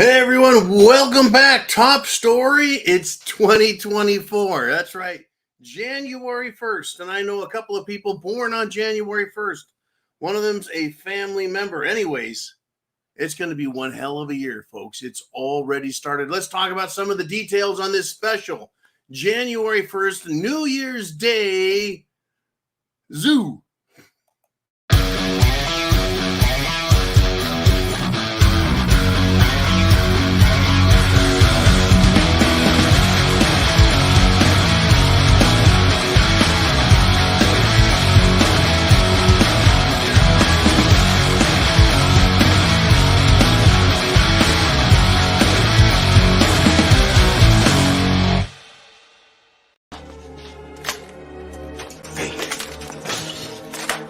Hey everyone, welcome back. Top story, it's 2024. That's right, January 1st. And I know a couple of people born on January 1st. One of them's a family member. Anyways, it's going to be one hell of a year, folks. It's already started. Let's talk about some of the details on this special January 1st, New Year's Day ZOOOO.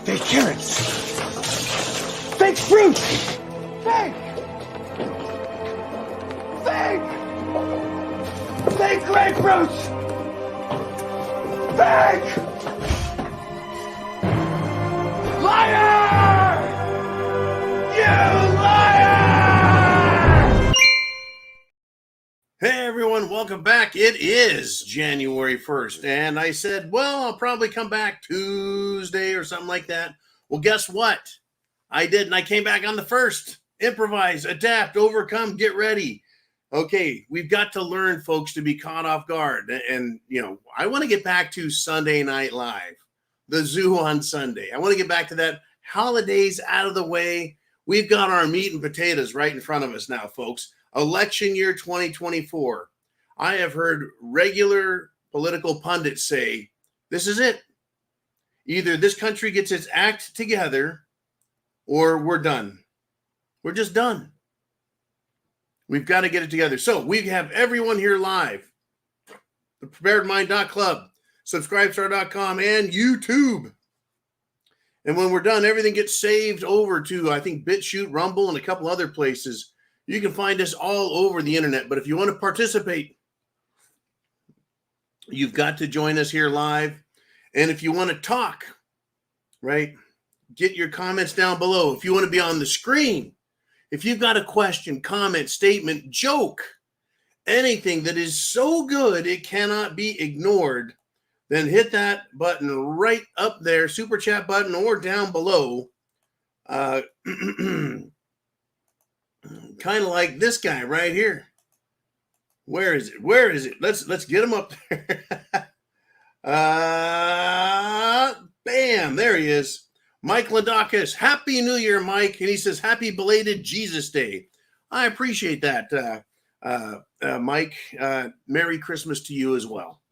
Fake carrots. Fake fruit. Fake. Fake. Fake grapefruits. Fake. Liar! You liar! Hey everyone, welcome back. It is January 1st, and I said, well, I'll probably come back Tuesday or something like that. Well, guess what? I did, and I came back on the 1st. Improvise, adapt, overcome, get ready. Okay, we've got to learn, folks, to be caught off guard. And, I want to get back to Sunday Night Live, the ZOOOO on Sunday. I want to get back to that. Holidays out of the way. We've got our meat and potatoes right in front of us now, folks. Election year 2024. I have heard regular political pundits say, this is it. Either this country gets its act together or we're done. We're just done. We've got to get it together. So we have everyone here live. Thepreparedmind.club, subscribestar.com, and YouTube. And when we're done, everything gets saved over to, I think, BitChute, Rumble, and a couple other places. You can find us all over the internet, but if you want to participate, you've got to join us here live. And if you want to talk, right, get your comments down below. If you want to be on the screen, if you've got a question, comment, statement, joke, anything that is so good it cannot be ignored, then hit that button right up there, super chat button, or down below. Kind of like this guy right here. Where is it? Where is it? Let's get him up there. Bam, there he is. Mike Ladakis. Happy New Year, Mike. And he says, happy belated Jesus Day. I appreciate that, Mike. Merry Christmas to you as well.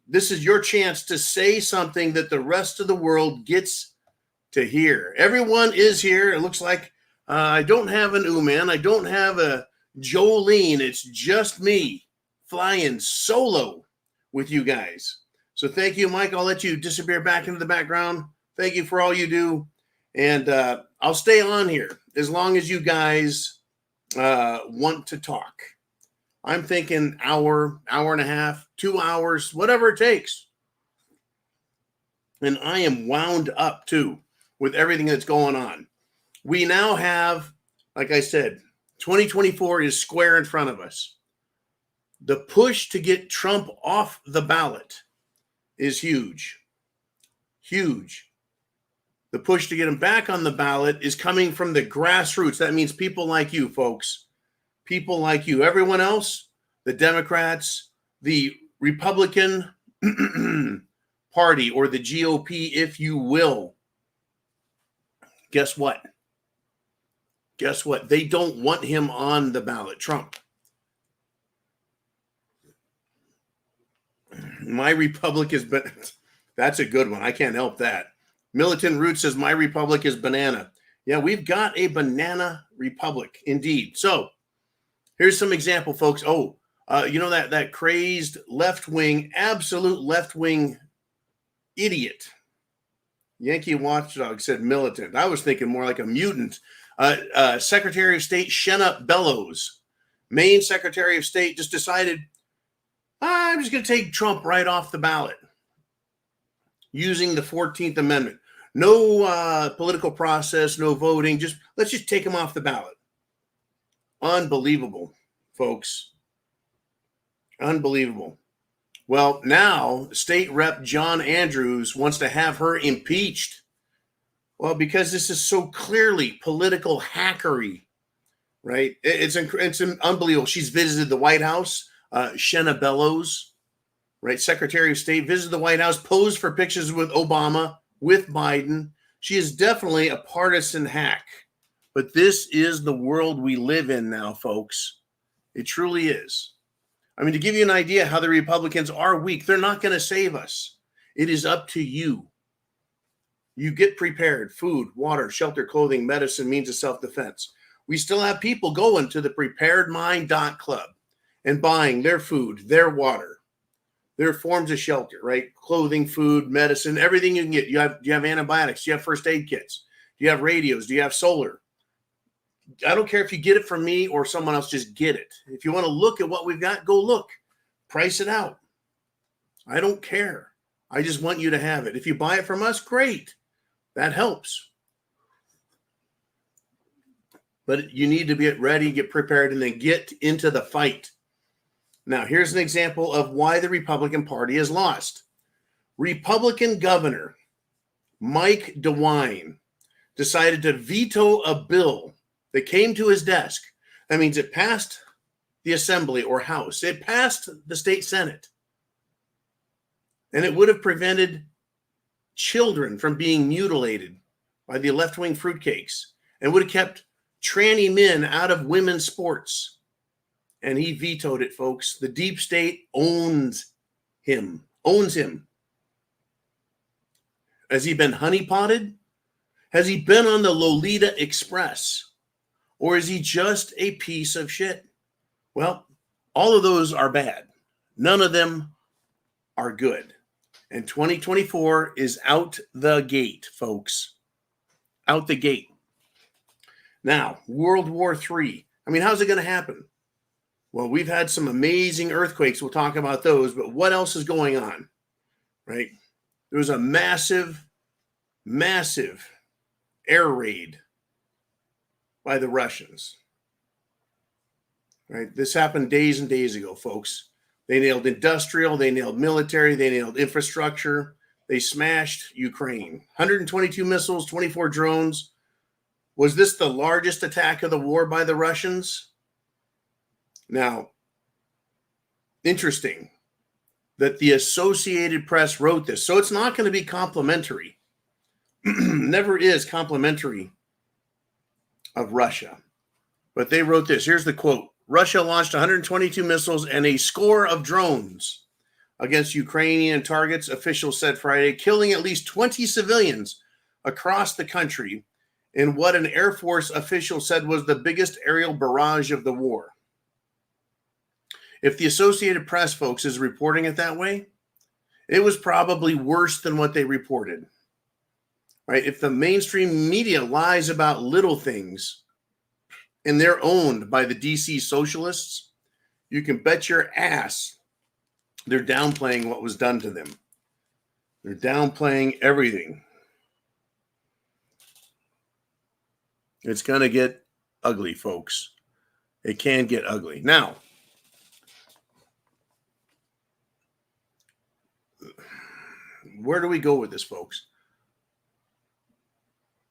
This is your chance to say something that the rest of the world gets to hear. Everyone is here. It looks like I don't have an Uman. I don't have a Jolene. It's just me flying solo with you guys. So thank you, Mike. I'll let you disappear back into the background. Thank you for all you do. And I'll stay on here as long as you guys want to talk. I'm thinking hour and a half, 2 hours, whatever it takes. And I am wound up, too, with everything that's going on. We now have, like I said, 2024 is square in front of us. The push to get Trump off the ballot is huge. Huge. The push to get him back on the ballot is coming from the grassroots. That means people like you, folks. People like you. Everyone else, the Democrats, the Republican Party, or the GOP, if you will. Guess what? Guess what? They don't want him on the ballot, Trump. My republic is, that's a good one. I can't help that. Militant Root says, my republic is banana. Yeah, we've got a banana republic, indeed. So here's some example, folks. That crazed left-wing, absolute left-wing idiot. Yankee Watchdog said militant. I was thinking more like a mutant. Secretary of State Shenup Bellows, Maine Secretary of State, just decided, I'm just going to take Trump right off the ballot using the 14th Amendment. No political process, no voting. Let's just take him off the ballot. Unbelievable, folks. Unbelievable. Well, now State Rep John Andrews wants to have her impeached. Well, because this is so clearly political hackery, right? It's unbelievable. She's visited the White House. Shenna Bellows, right? Secretary of State, visited the White House, posed for pictures with Obama, with Biden. She is definitely a partisan hack. But this is the world we live in now, folks. It truly is. I mean, to give you an idea how the Republicans are weak, they're not going to save us. It is up to you. You get prepared: food, water, shelter, clothing, medicine, means of self-defense. We still have people going to the thepreparedmind.club and buying their food, their water, their forms of shelter, right? Clothing, food, medicine, everything you can get. Do you have antibiotics? Do you have first aid kits? Do you have radios? Do you have solar? I don't care if you get it from me or someone else, just get it. If you want to look at what we've got, go look. Price it out. I don't care. I just want you to have it. If you buy it from us, great. That helps. But you need to get ready, get prepared, and then get into the fight. Now, here's an example of why the Republican Party has lost. Republican Governor Mike DeWine decided to veto a bill that came to his desk. That means it passed the Assembly or House. It passed the state Senate. And it would have prevented children from being mutilated by the left-wing fruitcakes and would have kept tranny men out of women's sports. And he vetoed it, folks. The deep state owns him. Has he been honeypotted? Has he been on the Lolita Express? Or is he just a piece of shit? Well, all of those are bad. None of them are good. And 2024 is out the gate, folks. Out the gate. Now, World War III. I mean, how's it going to happen? Well, we've had some amazing earthquakes. We'll talk about those. But what else is going on? Right? There was a massive air raid by the Russians. Right? This happened days and days ago, folks. They nailed industrial, they nailed military, they nailed infrastructure. They smashed Ukraine. 122 missiles, 24 drones. Was this the largest attack of the war by the Russians? Now, interesting that the Associated Press wrote this. So it's not going to be complimentary. Never is complimentary of Russia. But they wrote this. Here's the quote. Russia launched 122 missiles and a score of drones against Ukrainian targets, officials said Friday, killing at least 20 civilians across the country in what an Air Force official said was the biggest aerial barrage of the war. If the Associated Press, folks, is reporting it that way, it was probably worse than what they reported. Right? If the mainstream media lies about little things and they're owned by the DC socialists, you can bet your ass they're downplaying what was done to them. They're downplaying everything. It's going to get ugly, folks. It can get ugly. Now, where do we go with this, folks?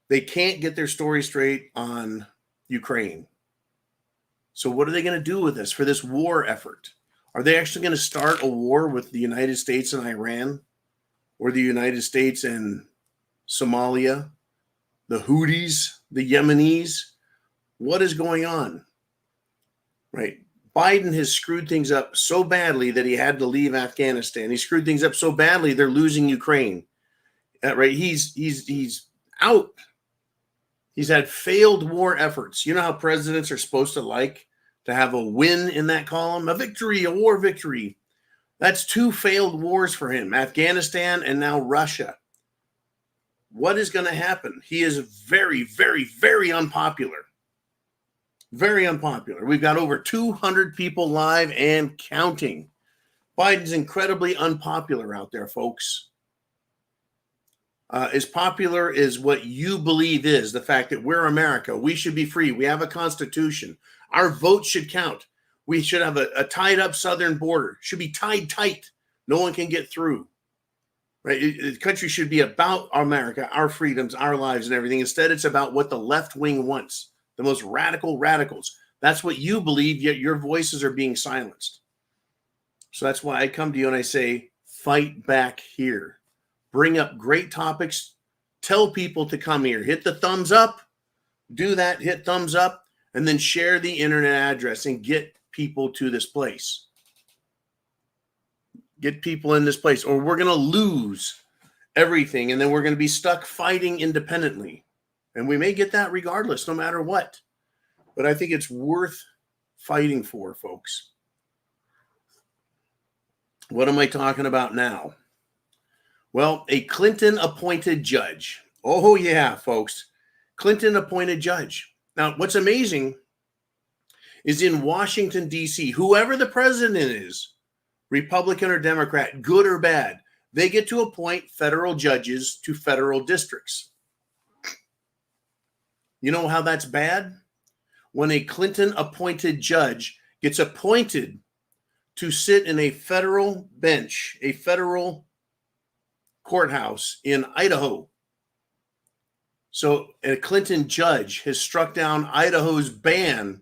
They can't get their story straight on Ukraine. So what are they going to do with this for this war effort? Are they actually going to start a war with the United States and Iran, or the United States and Somalia, the Houthis, the Yemenis? What is going on? Right? Biden has screwed things up so badly that he had to leave Afghanistan. He screwed things up so badly they're losing Ukraine. Right? He's out. He's had failed war efforts. You know how presidents are supposed to like to have a win in that column? A victory, a war victory. That's two failed wars for him. Afghanistan and now Russia. What is going to happen? He is very, very, very unpopular. Very unpopular. We've got over 200 people live and counting. Biden's incredibly unpopular out there, folks. as popular as what you believe is the fact that we're America, we should be free, we have a constitution, our vote should count, we should have a tied up southern border, should be tied tight, no one can get through, right? The country should be about America, our freedoms, our lives, and everything. Instead, it's about what the left wing wants, the most radical radicals. That's what you believe, yet your voices are being silenced. So that's why I come to you and I say, fight back here. Bring up great topics. Tell people to come here. Hit the thumbs up. Do that. Hit thumbs up. And then share the internet address and get people to this place. Get people in this place, or we're going to lose everything. And then we're going to be stuck fighting independently. And we may get that regardless, no matter what. But I think it's worth fighting for, folks. What am I talking about now? Well, a Clinton-appointed judge. Oh, yeah, folks. Clinton-appointed judge. Now, what's amazing is in Washington, D.C., whoever the president is, Republican or Democrat, good or bad, they get to appoint federal judges to federal districts. You know how that's bad? When a Clinton-appointed judge gets appointed to sit in a federal bench, a federal courthouse in Idaho. So a Clinton judge has struck down Idaho's ban.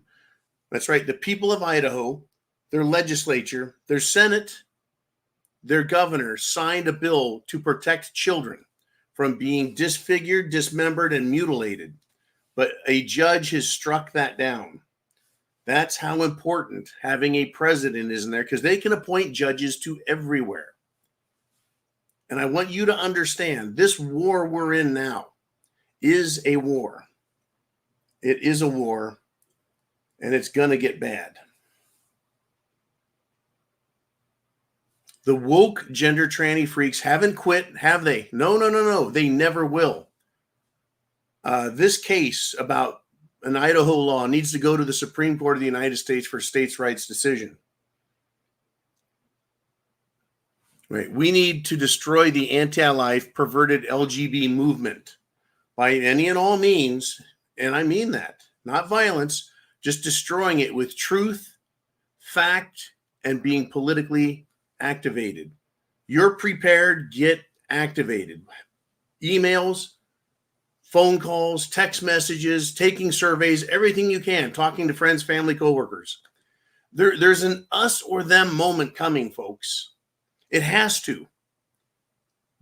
That's right, the people of Idaho, their legislature, their Senate, their governor signed a bill to protect children from being disfigured, dismembered, and mutilated. But a judge has struck that down. That's how important having a president is in there, because they can appoint judges to everywhere. And I want you to understand this war we're in now is a war. It is a war, and it's going to get bad. The woke gender tranny freaks haven't quit, have they? No. They never will. This case about an Idaho law needs to go to the Supreme Court of the United States for states' rights decision. Right. We need to destroy the anti-life, perverted LGBT movement by any and all means, and I mean that, not violence, just destroying it with truth, fact, and being politically activated. You're prepared, get activated. Emails, phone calls, text messages, taking surveys, everything you can, talking to friends, family, coworkers. There's an us or them moment coming, folks. It has to.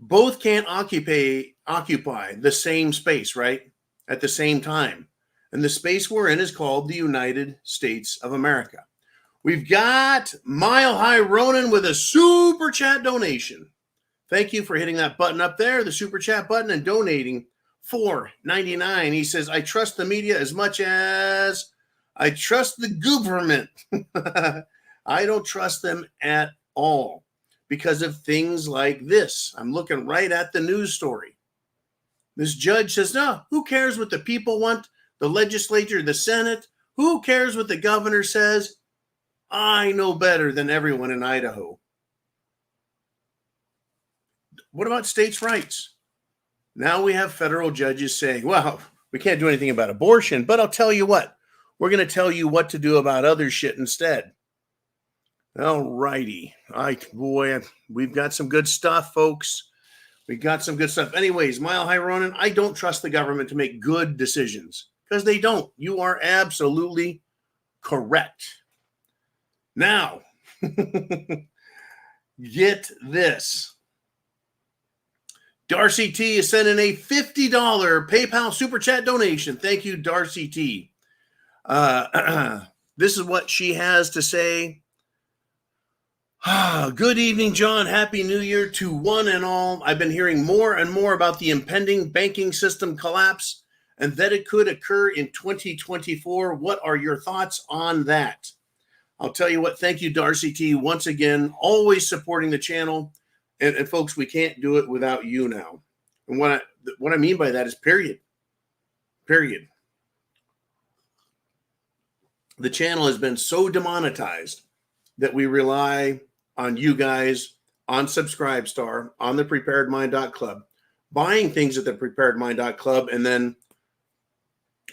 Both can't occupy the same space, right? At the same time. And the space we're in is called the United States of America. We've got Mile High Ronan with a super chat donation. Thank you for hitting that button up there, the super chat button, and donating $4.99. He says, I trust the media as much as I trust the government. I don't trust them at all because of things like this. I'm looking right at the news story. This judge says, no, who cares what the people want? The legislature, the Senate, who cares what the governor says? I know better than everyone in Idaho. What about states' rights? Now we have federal judges saying, well, we can't do anything about abortion, but I'll tell you what, we're going to tell you what to do about other shit instead. All righty. Boy, we've got some good stuff, folks. We got some good stuff. Anyways, Mile High Ronan, I don't trust the government to make good decisions because they don't. You are absolutely correct. Now, get this. Darcy T is sending a $50 PayPal Super Chat donation. Thank you, Darcy T. This is what she has to say. Good evening, John. Happy New Year to one and all. I've been hearing more and more about the impending banking system collapse and that it could occur in 2024. What are your thoughts on that? I'll tell you what. Thank you, Darcy T. Once again, always supporting the channel. And folks, we can't do it without you now. And what I mean by that is period. Period. The channel has been so demonetized that we rely on you guys, on Subscribestar, on thepreparedmind.club, buying things at the preparedmind.club, and then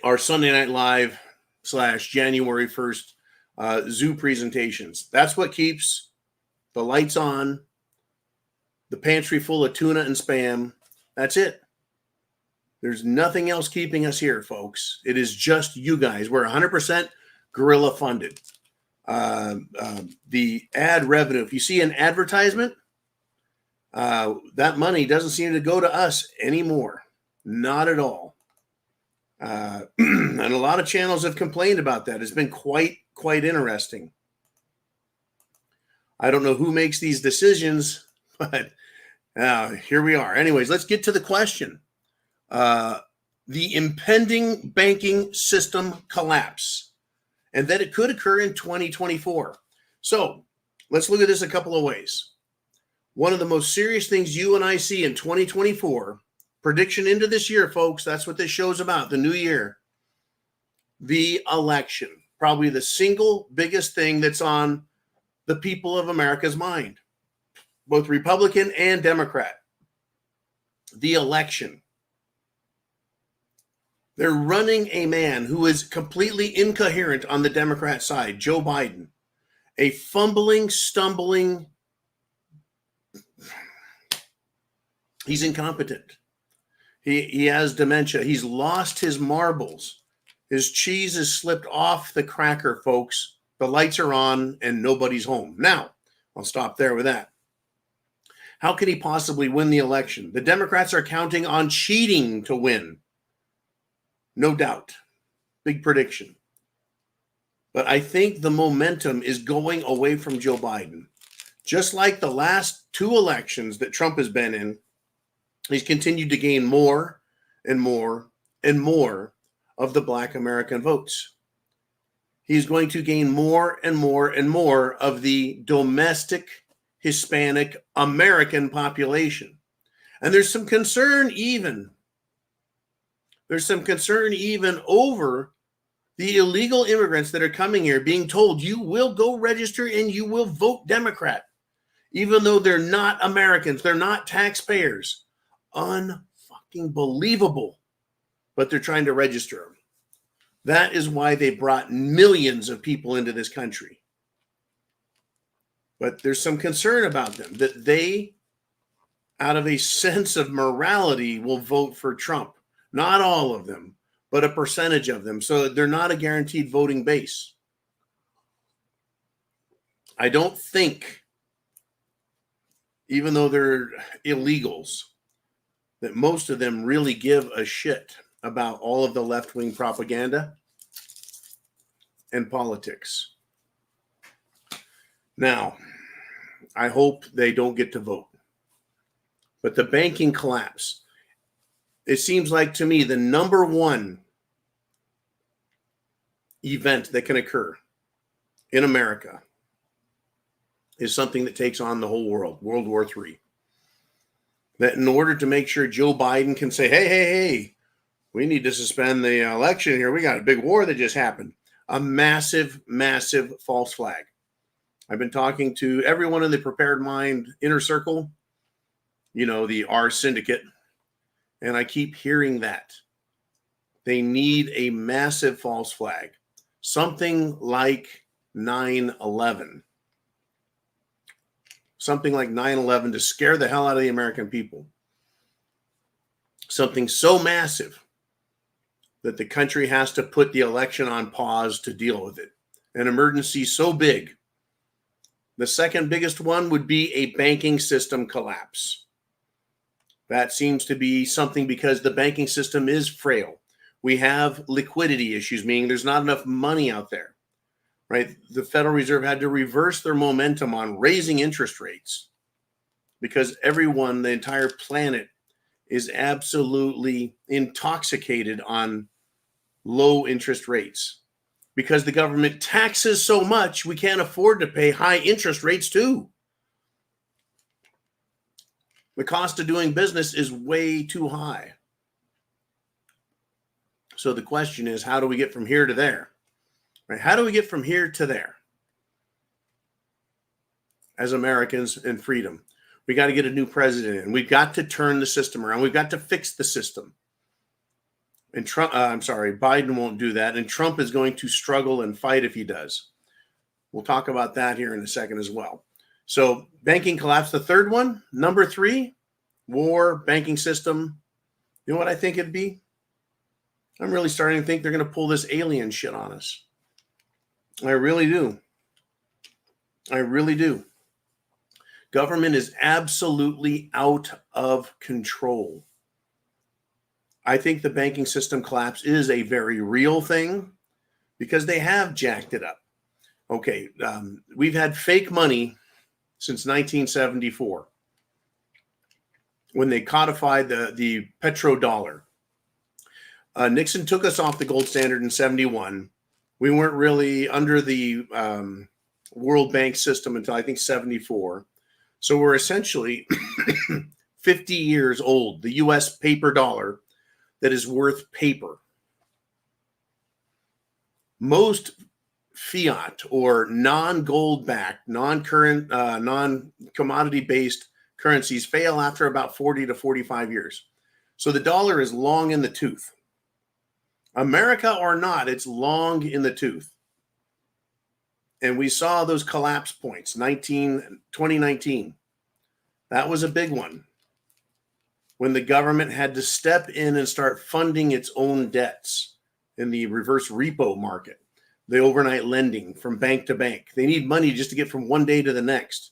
our Sunday Night Live / January 1st ZOOOO presentations. That's what keeps the lights on, the pantry full of tuna and Spam. That's it. There's nothing else keeping us here, folks. It is just you guys. We're 100% guerrilla funded. The ad revenue, if you see an advertisement, that money doesn't seem to go to us anymore. Not at all. And a lot of channels have complained about that. It's been quite interesting. I don't know who makes these decisions, but here we are. Anyways, let's get to the question. The impending banking system collapse, and that it could occur in 2024. So let's look at this a couple of ways. One of the most serious things you and I see in 2024, prediction into this year, folks, that's what this show's about, the new year, the election, probably the single biggest thing that's on the people of America's mind, both Republican and Democrat. The election. They're running a man who is completely incoherent on the Democrat side, Joe Biden, a fumbling, stumbling, he's incompetent. He has dementia. He's lost his marbles. His cheese has slipped off the cracker, folks. The lights are on and nobody's home. Now, I'll stop there with that. How can he possibly win the election? The Democrats are counting on cheating to win. No doubt. Big prediction. But I think the momentum is going away from Joe Biden. Just like the last two elections that Trump has been in, he's continued to gain more and more and more of the Black American votes. He's going to gain more and more and more of the domestic Hispanic American population. And there's some concern even over the illegal immigrants that are coming here being told you will go register and you will vote Democrat, even though they're not Americans, they're not taxpayers. Unfucking believable. But they're trying to register them. That is why they brought millions of people into this country. But there's some concern about them, that they, out of a sense of morality, will vote for Trump. Not all of them, but a percentage of them. So they're not a guaranteed voting base. I don't think, even though they're illegals, that most of them really give a shit about all of the left-wing propaganda and politics. Now, I hope they don't get to vote. But the banking collapse, it seems like to me the number one event that can occur in America is something that takes on the whole world, World War III. That in order to make sure Joe Biden can say, hey, we need to suspend the election here. We got a big war that just happened. A massive, massive false flag. I've been talking to everyone in the Prepared Mind inner circle, the R syndicate, and I keep hearing that. They need a massive false flag. Something like 9/11. Something like 9/11 to scare the hell out of the American people. Something so massive that the country has to put the election on pause to deal with it. An emergency so big. The second biggest one would be a banking system collapse. That seems to be something because the banking system is frail. We have liquidity issues, meaning there's not enough money out there, right? The Federal Reserve had to reverse their momentum on raising interest rates because everyone, the entire planet, is absolutely intoxicated on low interest rates because the government taxes so much we can't afford to pay high interest rates too. The cost of doing business is way too high. So the question is, how do we get from here to there? Right? How do we get from here to there as Americans in freedom? We got to get a new president in. We've got to turn the system around. We've got to fix the system. And Biden won't do that. And Trump is going to struggle and fight if he does. We'll talk about that here in a second as well. So banking collapse, the third one. Number 3, war, banking system. You know what I think it'd be? I'm really starting to think they're going to pull this alien shit on us. I really do. I really do. Government is absolutely out of control. I think the banking system collapse is a very real thing because they have jacked it up. Okay, we've had fake money since 1974 when they codified the petrodollar. Nixon took us off the gold standard in 71. We weren't really under the World Bank system until I think 74. So we're essentially 50 years old, the U.S. paper dollar that is worth paper. Most fiat or non-gold backed, non-current, non-commodity based currencies fail after about 40 to 45 years. So the dollar is long in the tooth. America or not, it's long in the tooth. And we saw those collapse points, 2019. That was a big one. When the government had to step in and start funding its own debts in the reverse repo market, the overnight lending from bank to bank. They need money just to get from one day to the next.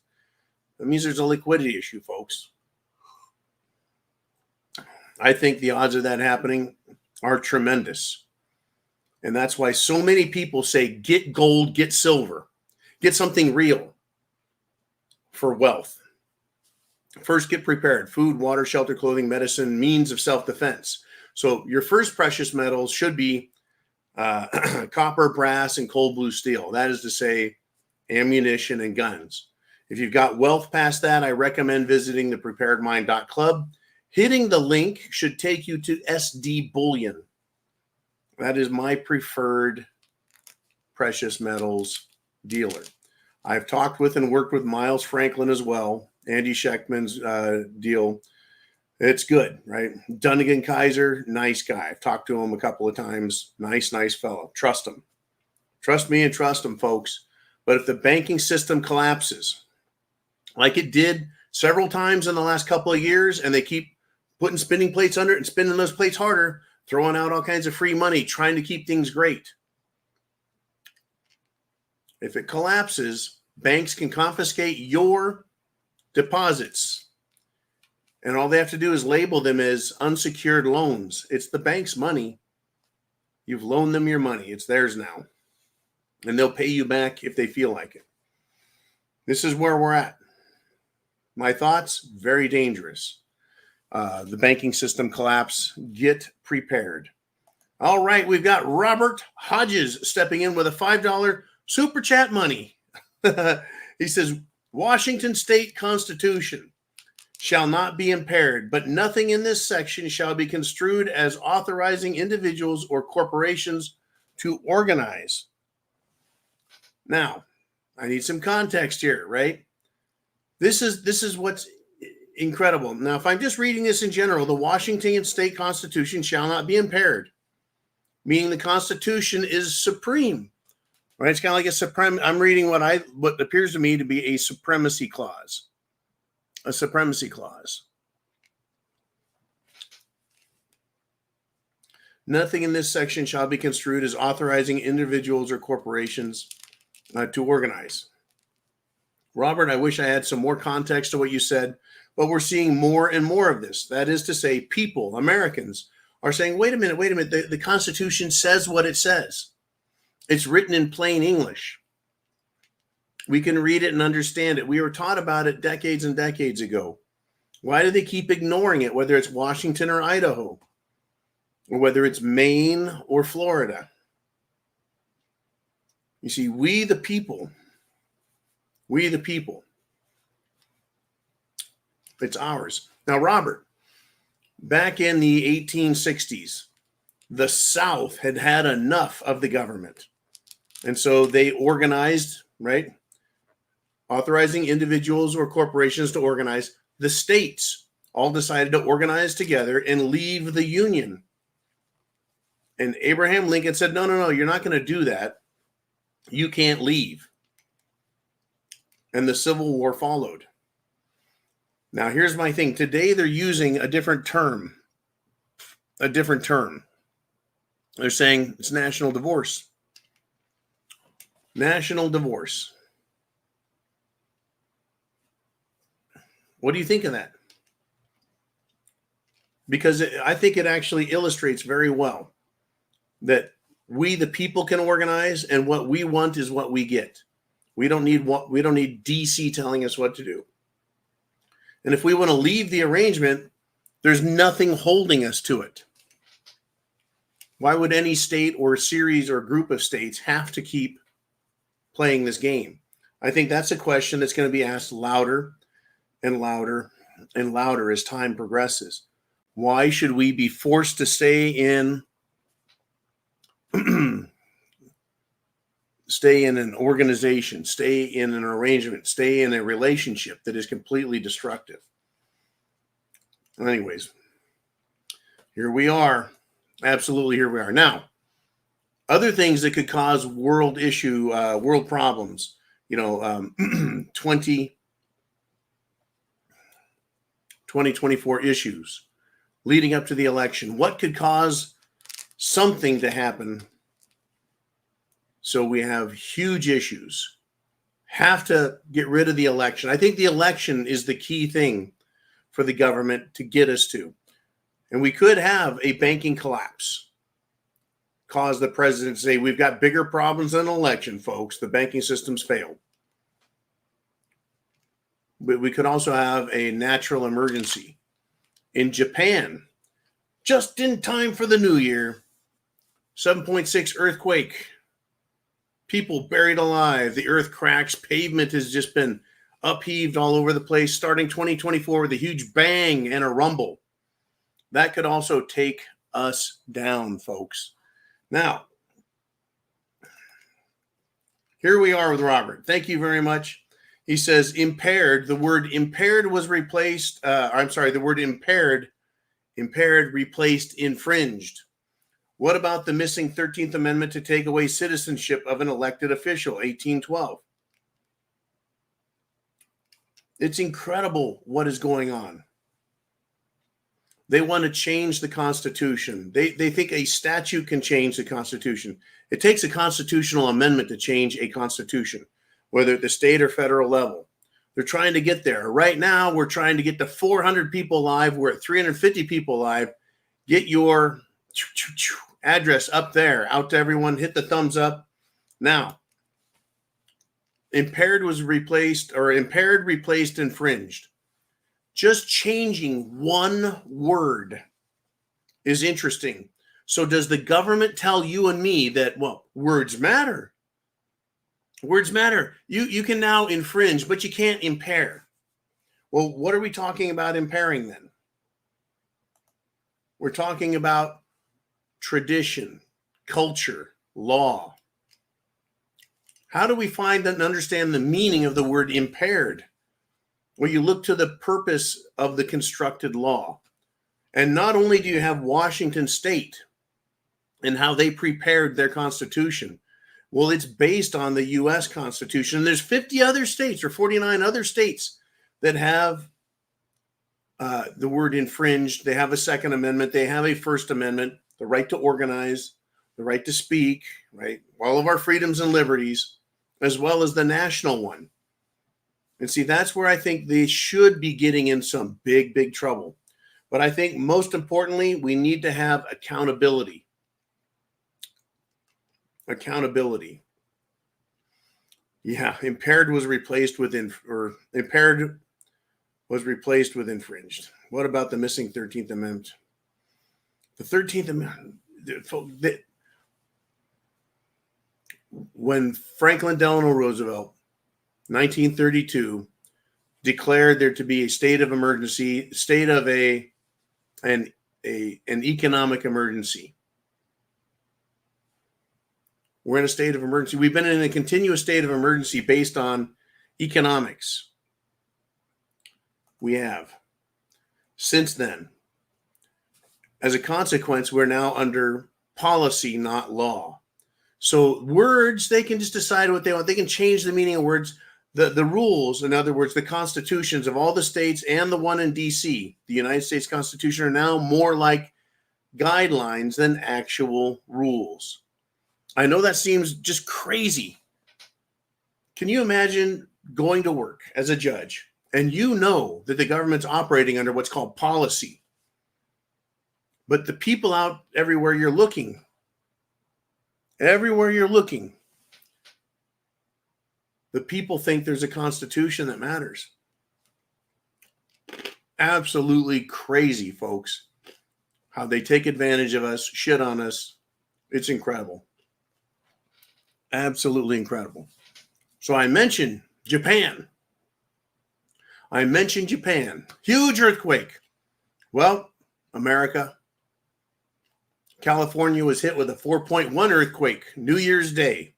That means there's a liquidity issue, folks. I think the odds of that happening are tremendous. And that's why so many people say, get gold, get silver, get something real for wealth. First, get prepared. Food, water, shelter, clothing, medicine, means of self-defense. So your first precious metals should be copper, brass, and cold blue steel. That is to say, ammunition and guns. If you've got wealth past that, I recommend visiting thepreparedmind.club. Hitting the link should take you to SD Bullion. That is my preferred precious metals dealer. I've talked with and worked with Miles Franklin as well. Andy Schechtman's deal. It's good, right? Dunnigan Kaiser, nice guy. I've talked to him a couple of times. Nice fellow. Trust him. Trust me and trust him, folks. But if the banking system collapses, like it did several times in the last couple of years, and they keep putting spinning plates under it and spinning those plates harder, throwing out all kinds of free money, trying to keep things great. If it collapses, banks can confiscate your deposits. And all they have to do is label them as unsecured loans. It's the bank's money. You've loaned them your money. It's theirs now. And they'll pay you back if they feel like it. This is where we're at. My thoughts, very dangerous. The banking system collapse. Get prepared. All right, we've got Robert Hodges stepping in with a $5 super chat money. He says, Washington State Constitution shall not be impaired, but nothing in this section shall be construed as authorizing individuals or corporations to organize. Now, I need some context here, right? This is what's incredible. Now, if I'm just reading this in general, the Washington State Constitution shall not be impaired, meaning the Constitution is supreme. Right? It's kind of like I'm reading what appears to me to be a supremacy clause. A supremacy clause. Nothing in this section shall be construed as authorizing individuals or corporations to organize. Robert, I wish I had some more context to what you said, but we're seeing more and more of this. That is to say, people, Americans, are saying, wait a minute, the Constitution says what it says. It's written in plain English. We can read it and understand it. We were taught about it decades and decades ago. Why do they keep ignoring it, whether it's Washington or Idaho, or whether it's Maine or Florida? You see, we the people, it's ours. Now, Robert, back in the 1860s, the South had had enough of the government. And so they organized, right? Authorizing individuals or corporations to organize the states all decided to organize together and leave the Union. And Abraham Lincoln said, no, you're not going to do that. You can't leave. And the Civil War followed. Now, here's my thing. Today, they're using a different term. They're saying it's national divorce. National divorce. What do you think of that? Because I think it actually illustrates very well that we, the people, can organize, and what we want is what we get. We don't need DC telling us what to do. And if we want to leave the arrangement, there's nothing holding us to it. Why would any state or series or group of states have to keep playing this game? I think that's a question that's going to be asked louder and louder and louder as time progresses. Why should we be forced to stay in an organization, stay in an arrangement, stay in a relationship that is completely destructive? Anyways, here we are. Absolutely, here we are. Now, other things that could cause world problems, 2024 issues leading up to the election. What could cause something to happen? So we have huge issues. Have to get rid of the election. I think the election is the key thing for the government to get us to. And we could have a banking collapse, cause the president to say, we've got bigger problems than an election, folks. The banking system's failed. But we could also have a natural emergency. In Japan, just in time for the new year, 7.6 earthquake. People buried alive. The earth cracks. Pavement has just been upheaved all over the place, starting 2024 with a huge bang and a rumble. That could also take us down, folks. Now, here we are with Robert. Thank you very much. He says impaired. The word impaired was replaced. The word impaired replaced infringed. What about the missing 13th Amendment to take away citizenship of an elected official, 1812? It's incredible what is going on. They want to change the Constitution. They think a statute can change the Constitution. It takes a constitutional amendment to change a Constitution, whether at the state or federal level. They're trying to get there. Right now, we're trying to get to 400 people live. We're at 350 people live. Get your address up there, out to everyone. Hit the thumbs up. Now, impaired replaced infringed. Just changing one word is interesting. So does the government tell you and me that, well, words matter? Words matter. You can now infringe, but you can't impair. Well, what are we talking about impairing then? We're talking about tradition, culture, law. How do we find and understand the meaning of the word impaired? Well, you look to the purpose of the constructed law. And not only do you have Washington State and how they prepared their Constitution, well, it's based on the U.S. Constitution. And there's 50 other states or 49 other states that have the word infringed. They have a Second Amendment. They have a First Amendment, the right to organize, the right to speak, right? All of our freedoms and liberties, as well as the national one. And see, that's where I think they should be getting in some big, big trouble. But I think most importantly, we need to have accountability. Accountability. Yeah, impaired was replaced with impaired was replaced with infringed. What about the missing 13th Amendment? The 13th Amendment, when Franklin Delano Roosevelt, 1932, declared there to be a state of emergency, state of an economic emergency. We're in a state of emergency. We've been in a continuous state of emergency based on economics. We have. Since then, as a consequence, we're now under policy, not law. So words, they can just decide what they want. They can change the meaning of words. The rules, in other words, the constitutions of all the states and the one in D.C., the United States Constitution, are now more like guidelines than actual rules. I know that seems just crazy. Can you imagine going to work as a judge and you know that the government's operating under what's called policy, but the people out everywhere you're looking, the people think there's a constitution that matters. Absolutely crazy, folks. How they take advantage of us, shit on us. It's incredible. Absolutely incredible. So I mentioned Japan. Huge earthquake. Well, America. California was hit with a 4.1 earthquake, New Year's Day.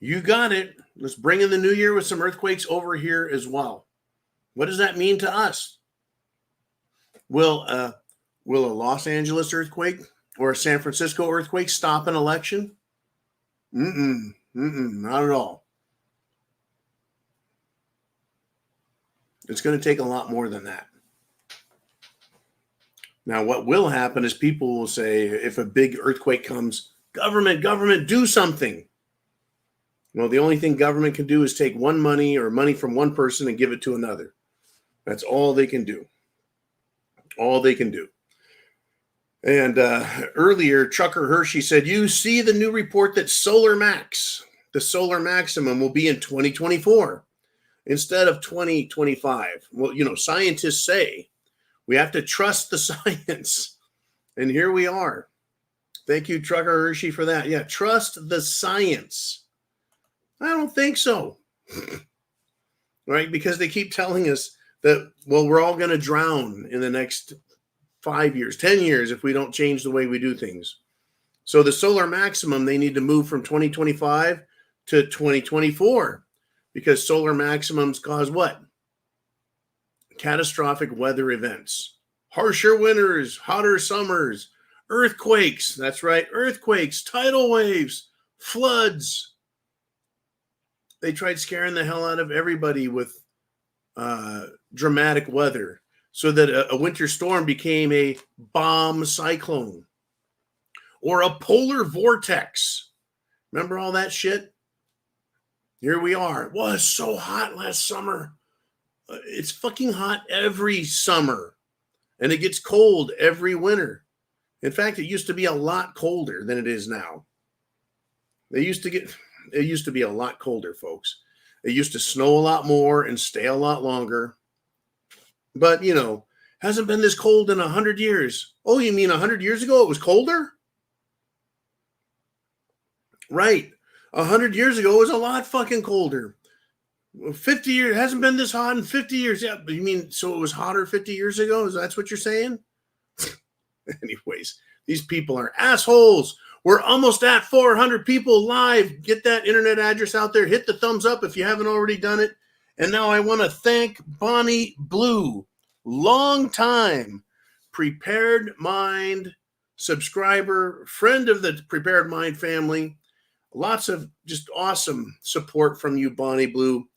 You got it. Let's bring in the new year with some earthquakes over here as well. What does that mean to us? Will a Los Angeles earthquake or a San Francisco earthquake stop an election? Not at all. It's going to take a lot more than that. Now, what will happen is people will say, if a big earthquake comes, government, do something. Well, the only thing government can do is take money from one person and give it to another. That's all they can do. And earlier, Trucker Hershey said, you see the new report that the solar maximum will be in 2024 instead of 2025. Well, scientists say we have to trust the science. And here we are. Thank you, Trucker Hershey, for that. Yeah, trust the science. I don't think so. Right? Because they keep telling us that, we're all going to drown in the next 5 years, 10 years if we don't change the way we do things. So the solar maximum, they need to move from 2025 to 2024 because solar maximums cause what? Catastrophic weather events, harsher winters, hotter summers, earthquakes. That's right. Earthquakes, tidal waves, floods. They tried scaring the hell out of everybody with dramatic weather so that a winter storm became a bomb cyclone or a polar vortex. Remember all that shit? Here we are. It was so hot last summer. It's fucking hot every summer, and it gets cold every winter. In fact, it used to be a lot colder than it is now. It used to be a lot colder, folks. It used to snow a lot more and stay a lot longer. But, hasn't been this cold in 100 years. Oh, you mean 100 years ago it was colder? Right. 100 years ago it was a lot fucking colder. 50 years, hasn't been this hot in 50 years. Yeah, but you mean, so it was hotter 50 years ago? Is that what you're saying? Anyways, these people are assholes. We're almost at 400 people live. Get that internet address out there. Hit the thumbs up if you haven't already done it. And now I want to thank Bonnie Blue, long-time Prepared Mind subscriber, friend of the Prepared Mind family. Lots of just awesome support from you, Bonnie Blue.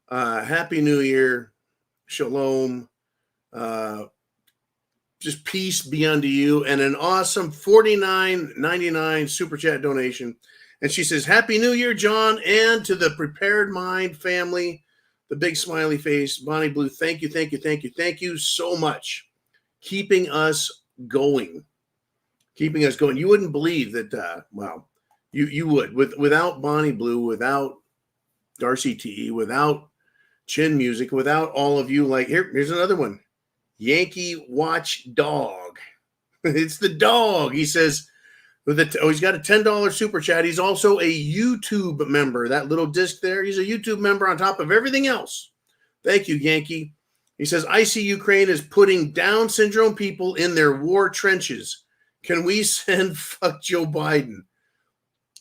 Happy New Year. Shalom. Just peace be unto you, and an awesome $49.99 super chat donation. And she says, Happy New Year, John, and to the Prepared Mind family, the big smiley face. Bonnie Blue, thank you so much. Keeping us going. You wouldn't believe that, you would. Without Bonnie Blue, without Darcy T, without Chin Music, without all of you, here's another one. Yankee Watch Dog. It's the dog. He says, he's got a $10 super chat. He's also a YouTube member. That little disc there, he's a YouTube member on top of everything else. Thank you, Yankee. He says, I see Ukraine is putting Down syndrome people in their war trenches. Can we send fuck Joe Biden?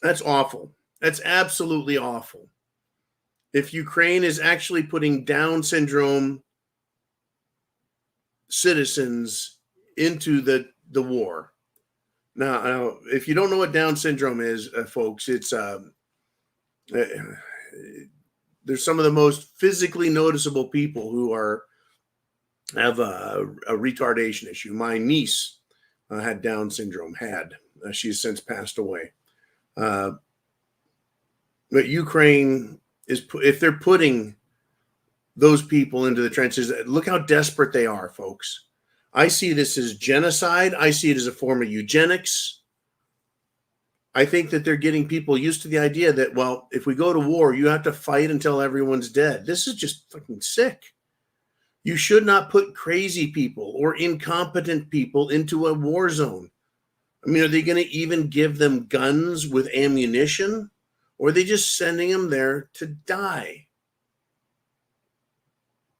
That's awful. That's absolutely awful. If Ukraine is actually putting Down syndrome citizens into the war. Now, if you don't know what Down syndrome is, folks, it's there's some of the most physically noticeable people who have a retardation issue. My niece had Down syndrome. She's since passed away. But Ukraine is, if they're putting those people into the trenches, look how desperate they are, folks. I see this as genocide. I see it as a form of eugenics. I think that they're getting people used to the idea that, well, if we go to war, you have to fight until everyone's dead. This is just fucking sick. You should not put crazy people or incompetent people into a war zone. I mean, are they going to even give them guns with ammunition? Or are they just sending them there to die?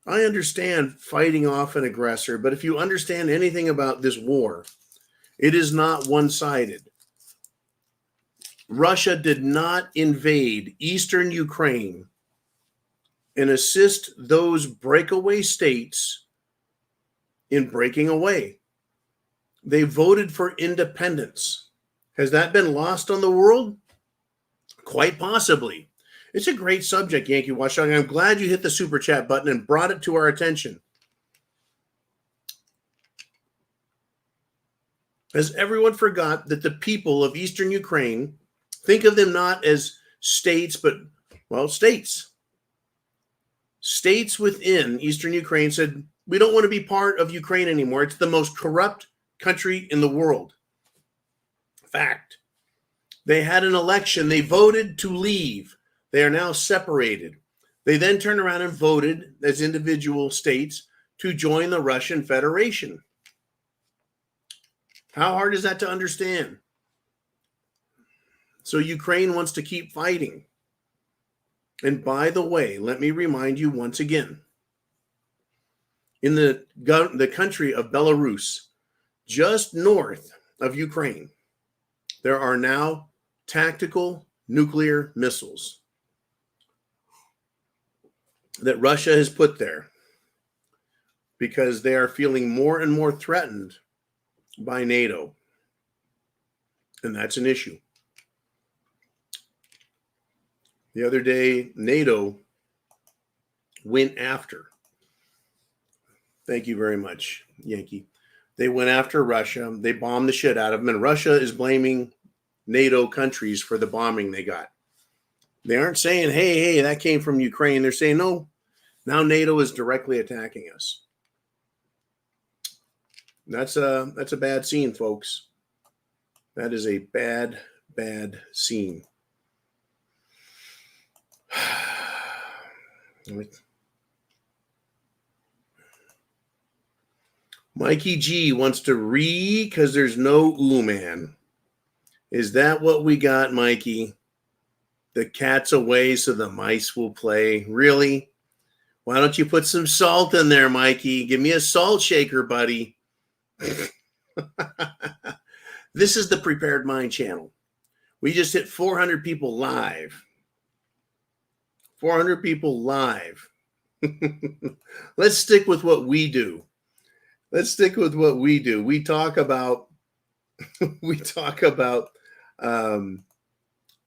I understand fighting off an aggressor, but if you understand anything about this war, it is not one-sided. Russia did not invade eastern Ukraine and assist those breakaway states in breaking away. They voted for independence. Has that been lost on the world? Quite possibly. It's a great subject, Yankee Watchdog. I'm glad you hit the super chat button and brought it to our attention. Has everyone forgot that the people of eastern Ukraine, think of them not as states, but, well, states. States within eastern Ukraine said, we don't want to be part of Ukraine anymore. It's the most corrupt country in the world. Fact. They had an election. They voted to leave. They are now separated. They then turned around and voted as individual states to join the Russian Federation. How hard is that to understand? So Ukraine wants to keep fighting. And by the way, let me remind you once again, in the country of Belarus, just north of Ukraine, there are now tactical nuclear missiles that Russia has put there because they are feeling more and more threatened by NATO. And that's an issue. The other day, NATO went after. Thank you very much, Yankee. They went after Russia. They bombed the shit out of them. And Russia is blaming NATO countries for the bombing they got. They aren't saying, hey, that came from Ukraine. They're saying, no, now NATO is directly attacking us. That's a bad scene, folks. That is a bad, bad scene. Mikey G wants to because there's no ooh man. Is that what we got, Mikey? The cat's away so the mice will play. Really? Why don't you put some salt in there, Mikey? Give me a salt shaker, buddy. This is the Prepared Mind channel. We just hit 400 people live. 400 people live. Let's stick with what we do. We talk about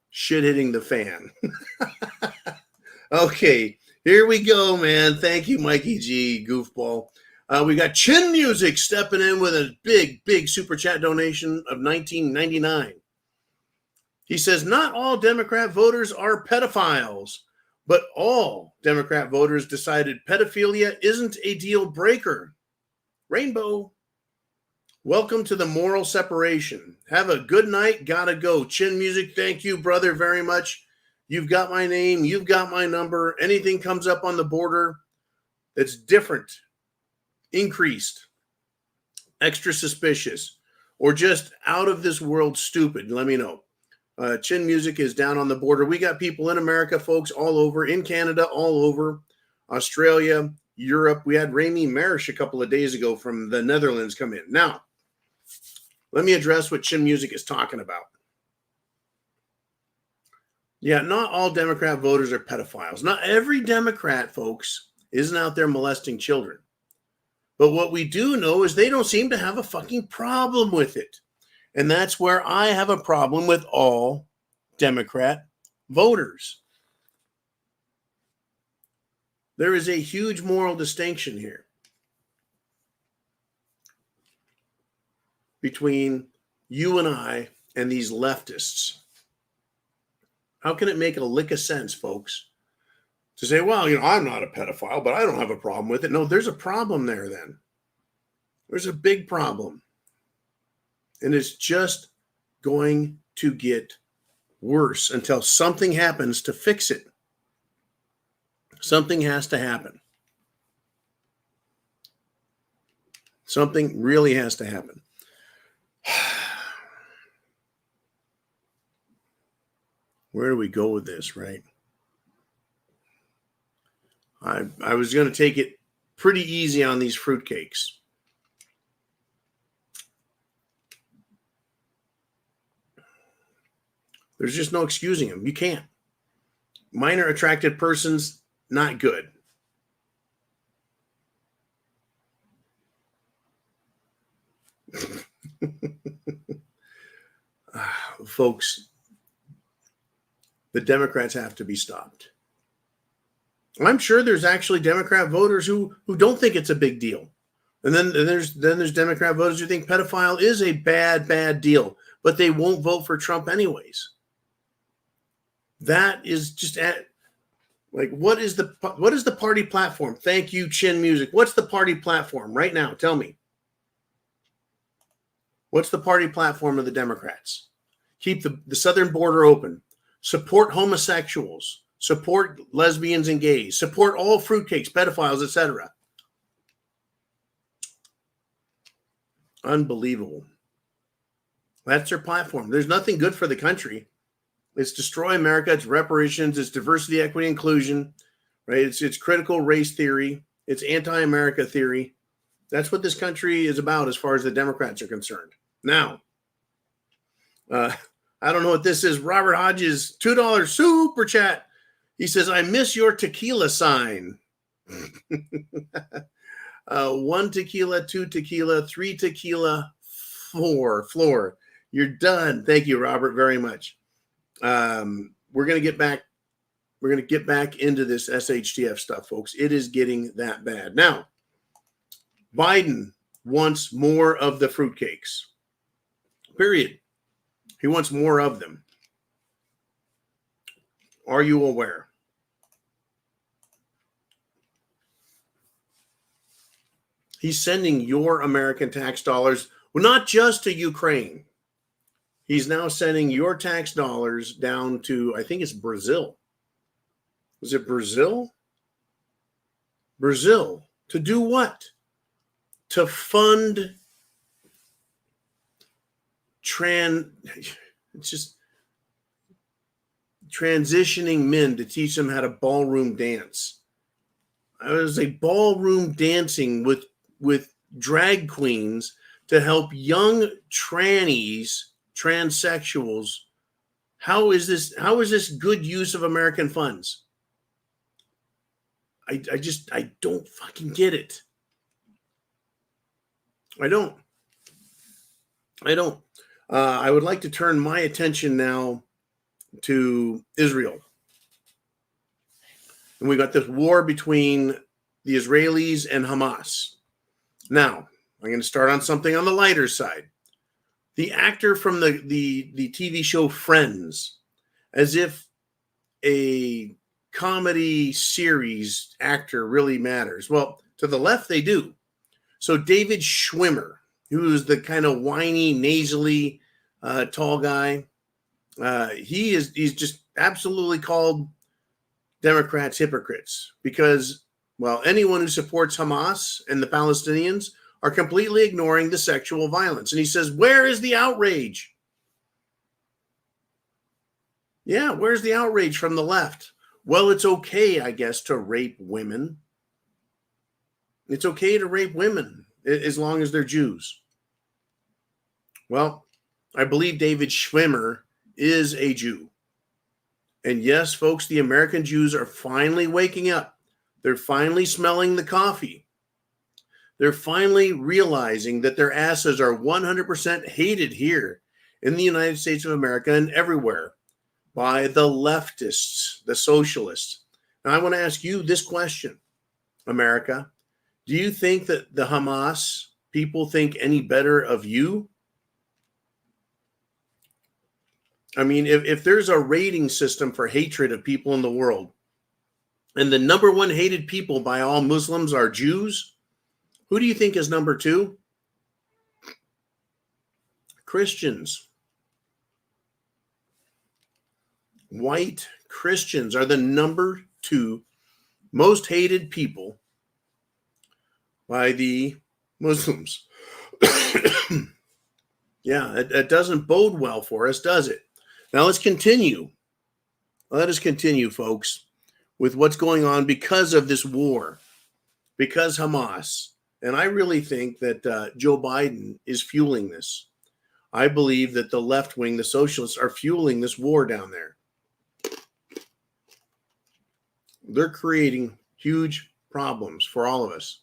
shit hitting the fan. Okay, here we go, man. Thank you, Mikey G, goofball. We got Chin Music stepping in with a big super chat donation of $19.99. He says, not all Democrat voters are pedophiles, but all Democrat voters decided pedophilia isn't a deal breaker. Rainbow. Welcome to the moral separation. Have a good night. Gotta go. Chin Music, thank you, brother, very much. You've got my name. You've got my number. Anything comes up on the border that's different, increased, extra suspicious, or just out of this world stupid, let me know. Chin Music is down on the border. We got people in America, folks, all over, in Canada, all over, Australia, Europe. We had Rami Marish a couple of days ago from the Netherlands come in. Now, let me address what Chin Music is talking about. Yeah, not all Democrat voters are pedophiles. Not every Democrat, folks, isn't out there molesting children. But what we do know is they don't seem to have a fucking problem with it. And that's where I have a problem with all Democrat voters. There is a huge moral distinction here between you and I and these leftists. How can it make a lick of sense, folks, to say, well, I'm not a pedophile, but I don't have a problem with it? No, there's a problem there then. There's a big problem. And it's just going to get worse until something happens to fix it. Something has to happen. Something really has to happen. Where do we go with this, right? I was going to take it pretty easy on these fruitcakes. There's just no excusing them. You can't. Minor attracted persons, not good. Folks, the Democrats have to be stopped. I'm sure there's actually Democrat voters who don't think it's a big deal. And then there's Democrat voters who think pedophile is a bad deal, but they won't vote for Trump anyways. That is just like, what is the party platform? Thank you, Chin Music. What's the party platform right now? Tell me. What's the party platform of the Democrats? Keep the southern border open. Support homosexuals. Support lesbians and gays. Support all fruitcakes, pedophiles, etc. Unbelievable. That's their platform. There's nothing good for the country. It's destroy America. It's reparations. It's diversity, equity, inclusion. Right? It's critical race theory. It's anti-America theory. That's what this country is about as far as the Democrats are concerned. Now, I don't know what this is. Robert Hodges, $2 super chat. He says, I miss your tequila sign. 1 tequila, 2 tequila, 3 tequila, 4 floor. You're done. Thank you, Robert, very much. We're going to get back. We're going to get back into this SHTF stuff, folks. It is getting that bad. Now, Biden wants more of the fruitcakes. Period. He wants more of them. Are you aware? He's sending your American tax dollars, well, not just to Ukraine. He's now sending your tax dollars down to, I think it's Brazil. Was it Brazil? Brazil. To do what? To fund transitioning men, to teach them how to ballroom dance. I was a ballroom dancing with drag queens to help young trannies, transsexuals. How is this good use of American funds? I don't fucking get it. I don't. I would like to turn my attention now to Israel. And we got this war between the Israelis and Hamas. Now, I'm going to start on something on the lighter side. The actor from the TV show Friends, as if a comedy series actor really matters. Well, to the left, they do. So David Schwimmer, who's the kind of whiny, nasally, tall guy, he's just absolutely called Democrats hypocrites because, well, anyone who supports Hamas and the Palestinians are completely ignoring the sexual violence. And he says, where is the outrage? Yeah, where's the outrage from the left? Well, it's okay, I guess, to rape women. It's okay to rape women as long as they're Jews. Well, I believe David Schwimmer is a Jew. And yes, folks, the American Jews are finally waking up. They're finally smelling the coffee. They're finally realizing that their asses are 100% hated here in the United States of America and everywhere by the leftists, the socialists. Now, I want to ask you this question, America. Do you think that the Hamas people think any better of you? I mean, if there's a rating system for hatred of people in the world, and the number one hated people by all Muslims are Jews, who do you think is number two? Christians. White Christians are the number two most hated people by the Muslims. Yeah, it doesn't bode well for us, does it? Now let's continue. Let us continue, folks, with what's going on because of this war, because Hamas. And I really think that Joe Biden is fueling this. I believe that the left wing, the socialists, are fueling this war down there. They're creating huge problems for all of us.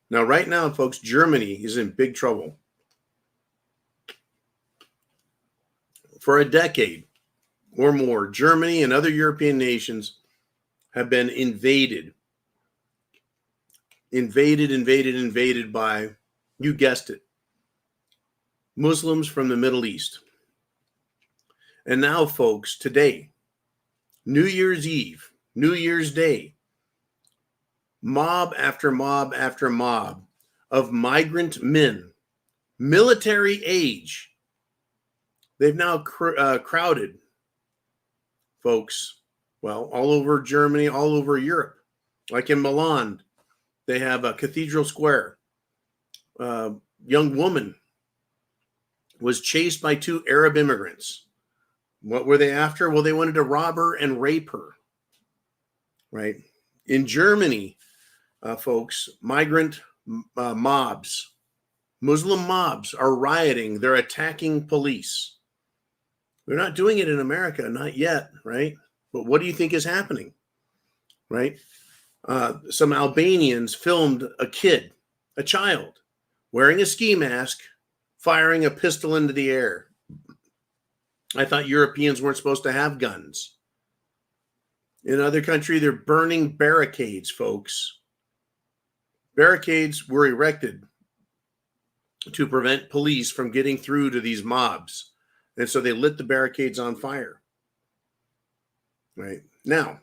Now, right now, folks, Germany is in big trouble. For a decade or more, Germany and other European nations have been invaded by, you guessed it, Muslims from the Middle East. And now, folks, today, New Year's Eve, New Year's Day, mob after mob after mob of migrant men, military age. They've now crowded, folks, well, all over Germany, all over Europe. Like in Milan, they have a Cathedral Square. Young woman was chased by two Arab immigrants. What were they after? Well, they wanted to rob her and rape her, right? In Germany, folks, migrant mobs, Muslim mobs are rioting. They're attacking police. They're not doing it in America, not yet, right? But what do you think is happening, right? Some Albanians filmed a kid, a child, wearing a ski mask, firing a pistol into the air. I thought Europeans weren't supposed to have guns. In other countries, they're burning barricades, folks. Barricades were erected to prevent police from getting through to these mobs. And so they lit the barricades on fire. Right. Now,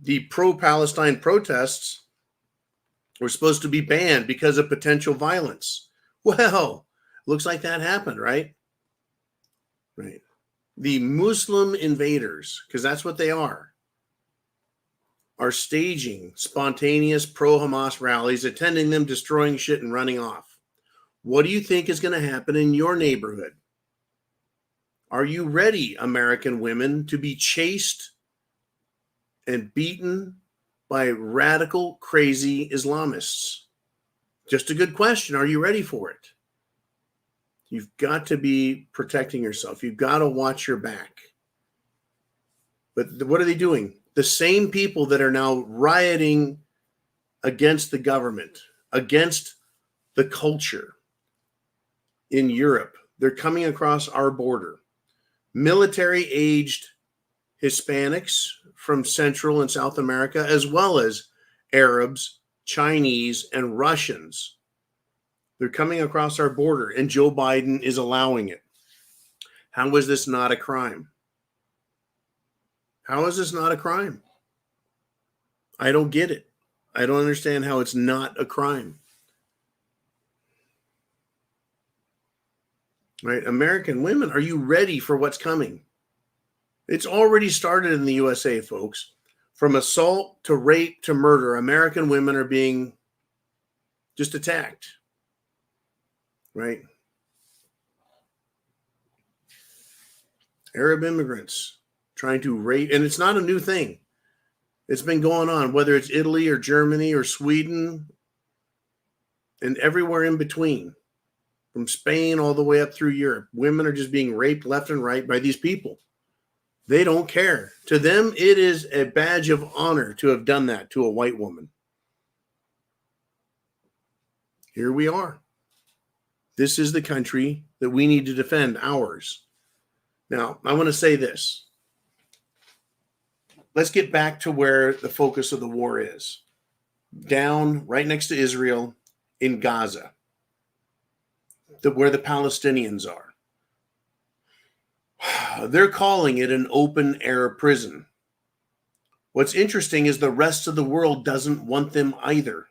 the pro-Palestine protests were supposed to be banned because of potential violence. Well, looks like that happened, right? Right. The Muslim invaders, because that's what they are staging spontaneous pro-Hamas rallies, attending them, destroying shit, and running off. What do you think is going to happen in your neighborhood? Are you ready, American women, to be chased and beaten by radical, crazy Islamists? Just a good question. Are you ready for it? You've got to be protecting yourself. You've got to watch your back. But what are they doing? The same people that are now rioting against the government, against the culture in Europe, they're coming across our border. Military-aged Hispanics from Central and South America, as well as Arabs, Chinese, and Russians. They're coming across our border, and Joe Biden is allowing it. How is this not a crime? How is this not a crime? I don't get it. I don't understand how it's not a crime. Right? American women, are you ready for what's coming? It's already started in the USA, folks. From assault to rape to murder, American women are being just attacked. Right? Arab immigrants trying to rape, and it's not a new thing. It's been going on, whether it's Italy or Germany or Sweden and everywhere in between, from Spain all the way up through Europe. Women are just being raped left and right by these people. They don't care. To them, it is a badge of honor to have done that to a white woman. here we are. This is the country that we need to defend, ours. Now, I want to say this. Let's get back to where the focus of the war is. Down right next to Israel in Gaza, where the Palestinians are. They're calling it an open air prison. What's interesting is the rest of the world doesn't want them either.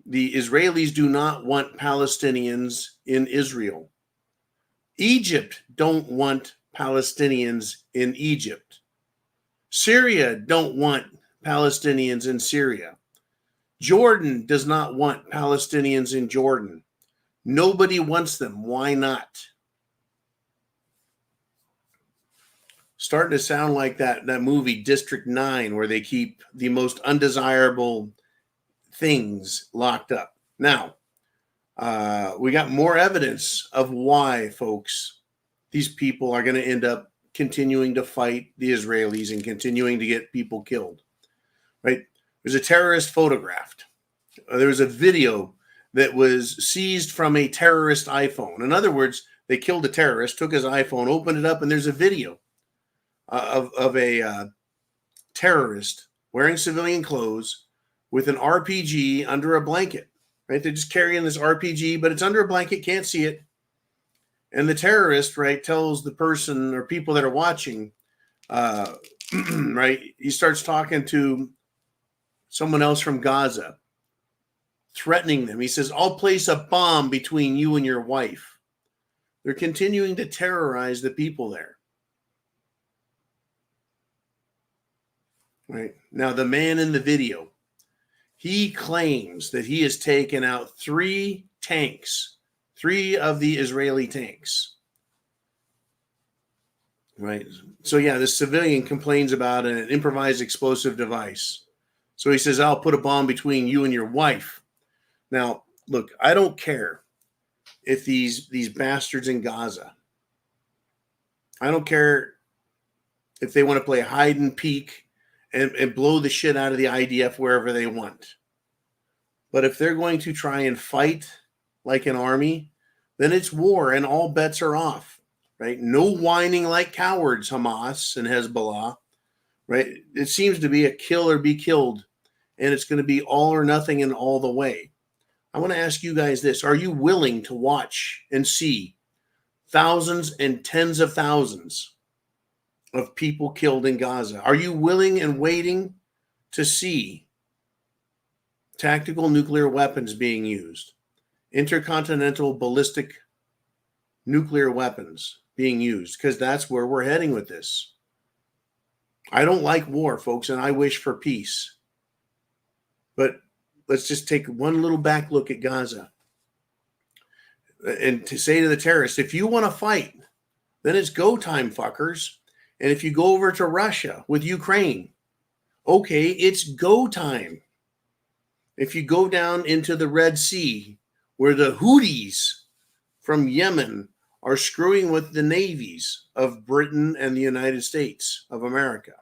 The Israelis do not want Palestinians in Israel. Egypt don't want Palestinians in Egypt. Syria don't want Palestinians in Syria. Jordan does not want Palestinians in Jordan. Nobody wants them. Why not? Starting to sound like that movie District 9, where they keep the most undesirable things locked up. Now, we got more evidence of why, folks, these people are going to end up continuing to fight the Israelis and continuing to get people killed. Right? There's a terrorist photographed. There was a video that was seized from a terrorist iPhone. In other words, they killed a terrorist, took his iPhone, opened it up, and there's a video of a terrorist wearing civilian clothes with an RPG under a blanket. Right? They're just carrying this RPG, but it's under a blanket, can't see it. And the terrorist, right, tells the person or people that are watching, right, he starts talking to someone else from Gaza, threatening them. He says, I'll place a bomb between you and your wife. They're continuing to terrorize the people there. Right. Now, the man in the video, he claims that he has taken out 3 tanks, 3 of the Israeli tanks. Right. So, yeah, this civilian complains about an improvised explosive device. So he says, I'll put a bomb between you and your wife. Now, look, I don't care if these bastards in Gaza, I don't care if they want to play hide and peek and blow the shit out of the IDF wherever they want. But if they're going to try and fight like an army, then it's war and all bets are off, right? No whining like cowards, Hamas and Hezbollah, right? It seems to be a kill or be killed, and it's going to be all or nothing and all the way. I want to ask you guys this. Are you willing to watch and see thousands and tens of thousands of people killed in Gaza? Are you willing and waiting to see tactical nuclear weapons being used, intercontinental ballistic nuclear weapons being used? Because that's where we're heading with this. I don't like war, folks, and I wish for peace. But let's just take one little back look at Gaza and to say to the terrorists, if you want to fight, then it's go time, fuckers. And if you go over to Russia with Ukraine, okay, it's go time. If you go down into the Red Sea, where the Houthis from Yemen are screwing with the navies of Britain and the United States of America,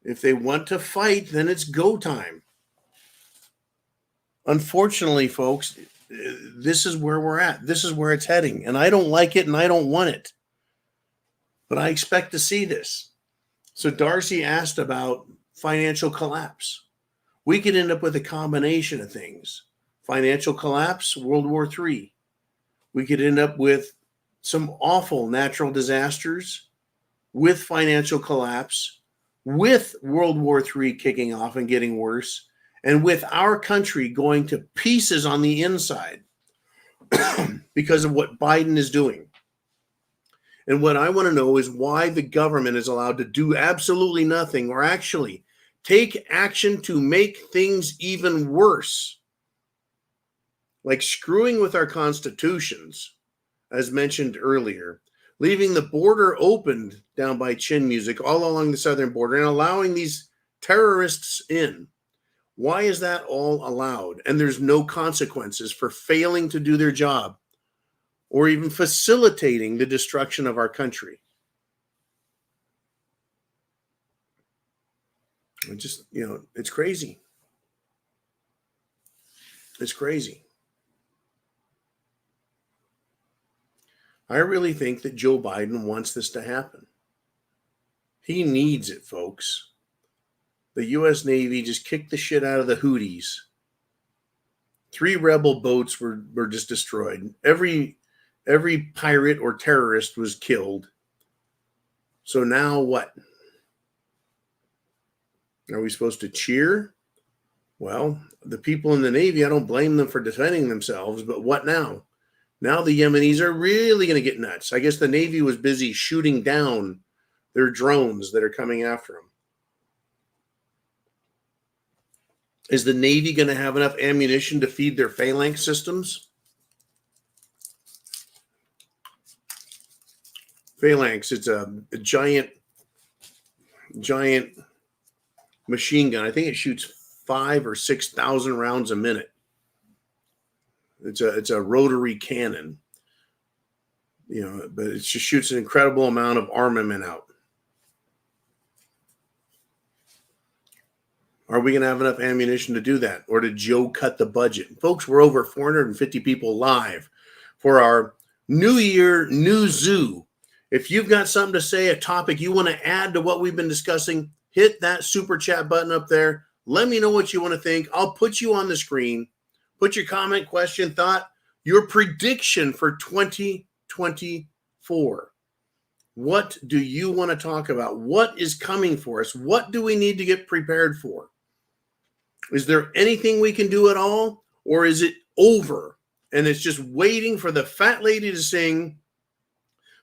if they want to fight, then it's go time. Unfortunately, folks, this is where we're at. This is where it's heading. And I don't like it and I don't want it. But I expect to see this. So Darcy asked about financial collapse. We could end up with a combination of things. Financial collapse, World War III. We could end up with some awful natural disasters, with financial collapse, with World War III kicking off and getting worse, and with our country going to pieces on the inside because of what Biden is doing. And what I want to know is why the government is allowed to do absolutely nothing, or actually take action to make things even worse. Like screwing with our constitutions, as mentioned earlier, leaving the border opened down by Chin Music all along the southern border and allowing these terrorists in. Why is that all allowed? And there's no consequences for failing to do their job or even facilitating the destruction of our country. It's crazy. It's crazy. I really think that Joe Biden wants this to happen. He needs it, folks. The U.S. Navy just kicked the shit out of the Houthis. 3 rebel boats were just destroyed. Every pirate or terrorist was killed. So now what? Are we supposed to cheer? Well, the people in the Navy, I don't blame them for defending themselves, but what now? Now the Yemenis are really going to get nuts. I guess the Navy was busy shooting down their drones that are coming after them. Is the Navy going to have enough ammunition to feed their phalanx systems? Phalanx, it's a giant machine gun. I think it shoots 5,000 or 6,000 rounds a minute. It's a rotary cannon, but it just shoots an incredible amount of armament out. Are we going to have enough ammunition to do that? Or did Joe cut the budget? Folks, we're over 450 people live for our New Year, New ZOOOO. If you've got something to say, a topic you want to add to what we've been discussing, hit that super chat button up there. Let me know what you want to think. I'll put you on the screen. Put your comment, question, thought, your prediction for 2024. What do you want to talk about? What is coming for us? What do we need to get prepared for? Is there anything we can do at all? Or is it over and it's just waiting for the fat lady to sing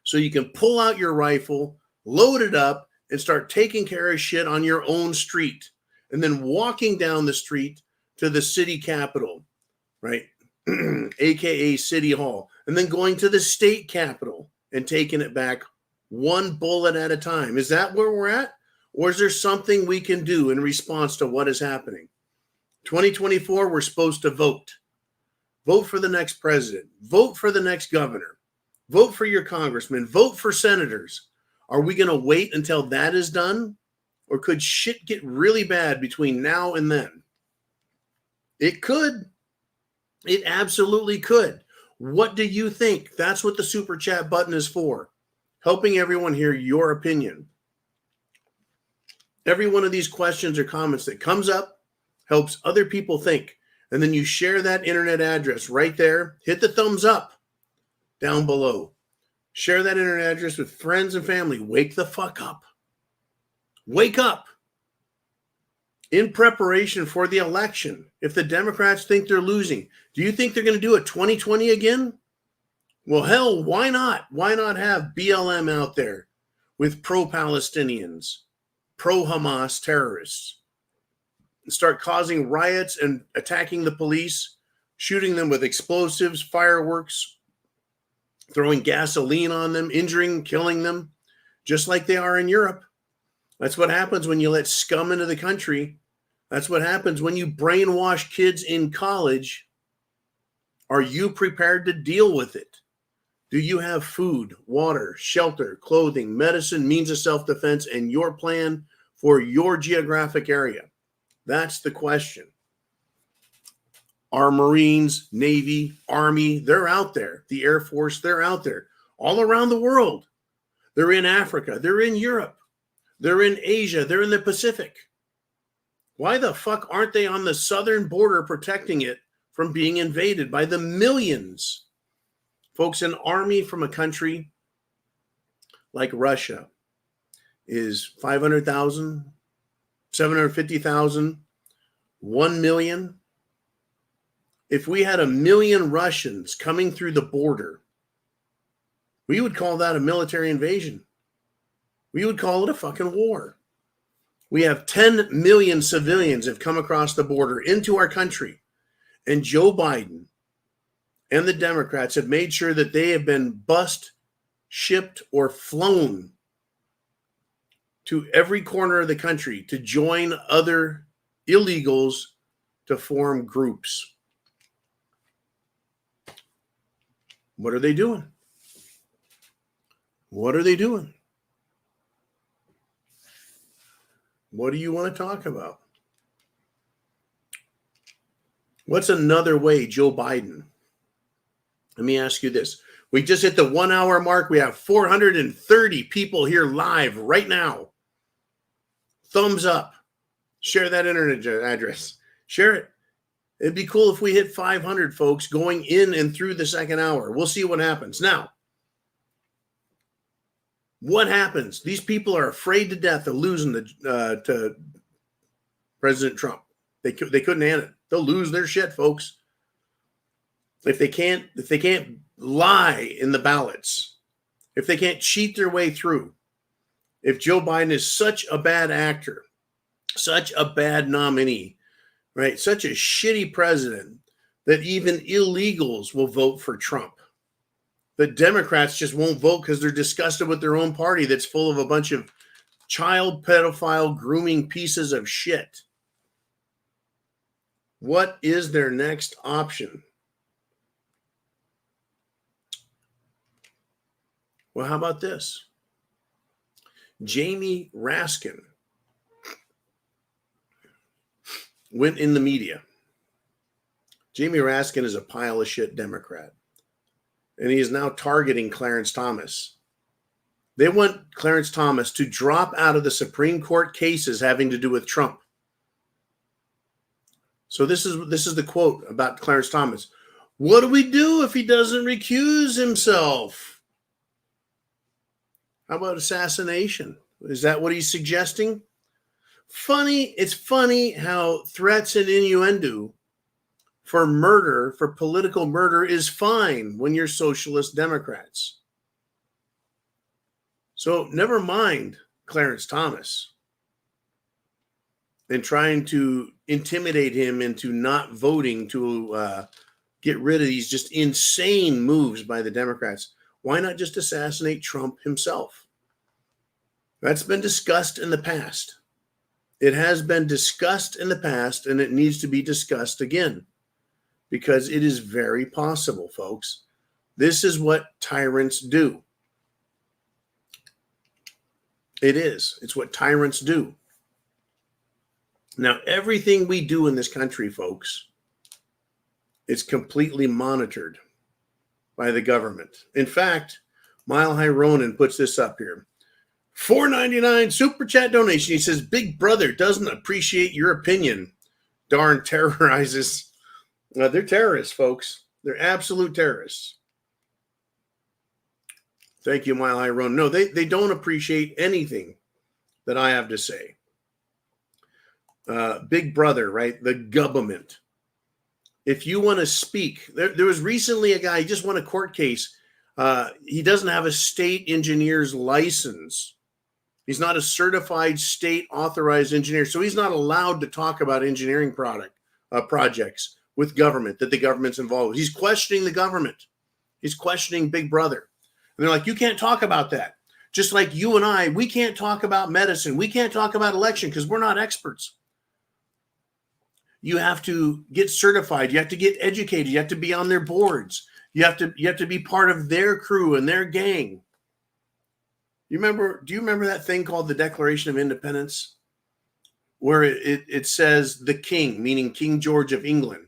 so you can pull out your rifle, load it up, and start taking care of shit on your own street, and then walking down the street to the city capitol, right? AKA City Hall, and then going to the state capitol and taking it back one bullet at a time. Is that where we're at? Or is there something we can do in response to what is happening? 2024, we're supposed to vote. Vote for the next president. Vote for the next governor. Vote for your congressman. Vote for senators. Are we going to wait until that is done? Or could shit get really bad between now and then? It could. It absolutely could. What do you think? That's what the super chat button is for. Helping everyone hear your opinion. Every one of these questions or comments that comes up helps other people think. And then you share that internet address right there. Hit the thumbs up down below. Share that internet address with friends and family. Wake the fuck up. Wake up. In preparation for the election, if the Democrats think they're losing, do you think they're going to do a 2020 again? Well, hell, why not? Why not have BLM out there with pro-Palestinians, pro-Hamas terrorists, and start causing riots and attacking the police, shooting them with explosives, fireworks, throwing gasoline on them, injuring, killing them, just like they are in Europe. That's what happens when you let scum into the country. That's what happens when you brainwash kids in college. Are you prepared to deal with it? Do you have food, water, shelter, clothing, medicine, means of self-defense, and your plan for your geographic area? That's the question. Our Marines, Navy, Army, they're out there. The Air Force, they're out there. All around the world. They're in Africa. They're in Europe. They're in Asia. They're in the Pacific. Why the fuck aren't they on the southern border protecting it from being invaded by the millions? Folks, an army from a country like Russia is 500,000, 750,000, 1 million. If we had 1 million Russians coming through the border, we would call that a military invasion. We would call it a fucking war. We have 10 million civilians have come across the border into our country. And Joe Biden and the Democrats have made sure that they have been bused, shipped, or flown to every corner of the country to join other illegals to form groups. What are they doing? What are they doing? What do you want to talk about? What's another way Joe Biden? Let me ask you this. We just hit the 1 hour mark. We have 430 people here live right now. Thumbs up. Share that internet address. Share it. It'd be cool if we hit 500 folks going in and through the second hour. We'll see what happens. Now, what happens? These people are afraid to death of losing to President Trump. They couldn't handle it. They'll lose their shit, folks. If they can't lie in the ballots, if they can't cheat their way through, if Joe Biden is such a bad actor, such a bad nominee, right? Such a shitty president that even illegals will vote for Trump. The Democrats just won't vote because they're disgusted with their own party that's full of a bunch of child pedophile grooming pieces of shit. What is their next option? Well, how about this? Jamie Raskin went in the media. Jamie Raskin is a pile of shit Democrat. And he is now targeting Clarence Thomas. They want Clarence Thomas to drop out of the Supreme Court cases having to do with Trump. So this is the quote about Clarence Thomas. What do we do if he doesn't recuse himself? How about assassination? Is that what he's suggesting? It's funny how threats and innuendo for murder, for political murder, is fine when you're socialist Democrats. So never mind Clarence Thomas and trying to intimidate him into not voting to get rid of these just insane moves by the Democrats. Why not just assassinate Trump himself? That's been discussed in the past. It has been discussed in the past, and it needs to be discussed again because it is very possible, folks. This is what tyrants do. It is. It's what tyrants do. Now, everything we do in this country, folks, is completely monitored by the government. In fact, Mile High Ronan puts this up here. $4.99 super chat donation. He says, Big Brother doesn't appreciate your opinion. Darn terrorizes. They're terrorists, folks. They're absolute terrorists. Thank you, Mile High Ronan. No, they don't appreciate anything that I have to say. Big Brother, right? The government. If you want to speak, there was recently a guy, he just won a court case. He doesn't have a state engineer's license. He's not a certified state authorized engineer. So he's not allowed to talk about engineering projects with government that the government's involved with. He's questioning the government. He's questioning Big Brother. And they're like, you can't talk about that. Just like you and I, we can't talk about medicine. We can't talk about election because we're not experts. You have to get certified. You have to get educated. You have to be on their boards. You have to be part of their crew and their gang. Do you remember that thing called the Declaration of Independence? Where it says the king, meaning King George of England,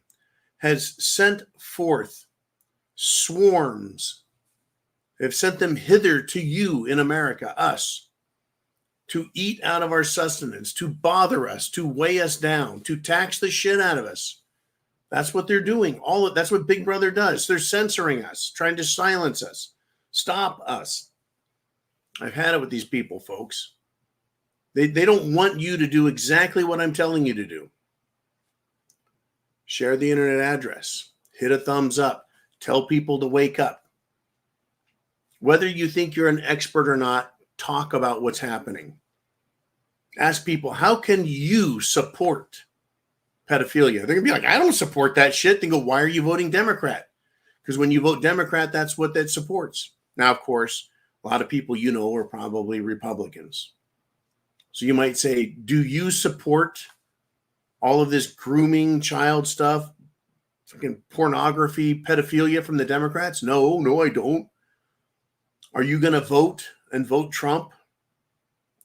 has sent forth swarms, have sent them hither to you in America, us, to eat out of our sustenance, to bother us, to weigh us down, to tax the shit out of us. That's what they're doing. That's what Big Brother does. They're censoring us, trying to silence us, stop us. I've had it with these people, folks. They don't want you to do exactly what I'm telling you to do. Share the internet address. Hit a thumbs up. Tell people to wake up. Whether you think you're an expert or not, talk about what's happening. Ask people, how can you support pedophilia? They're going to be like, I don't support that shit. They go, why are you voting Democrat? Because when you vote Democrat, that's what that supports. Now, of course, a lot of people are probably Republicans. So you might say, do you support all of this grooming, child stuff, fucking pornography, pedophilia from the Democrats? No, I don't. Are you going to vote and vote Trump?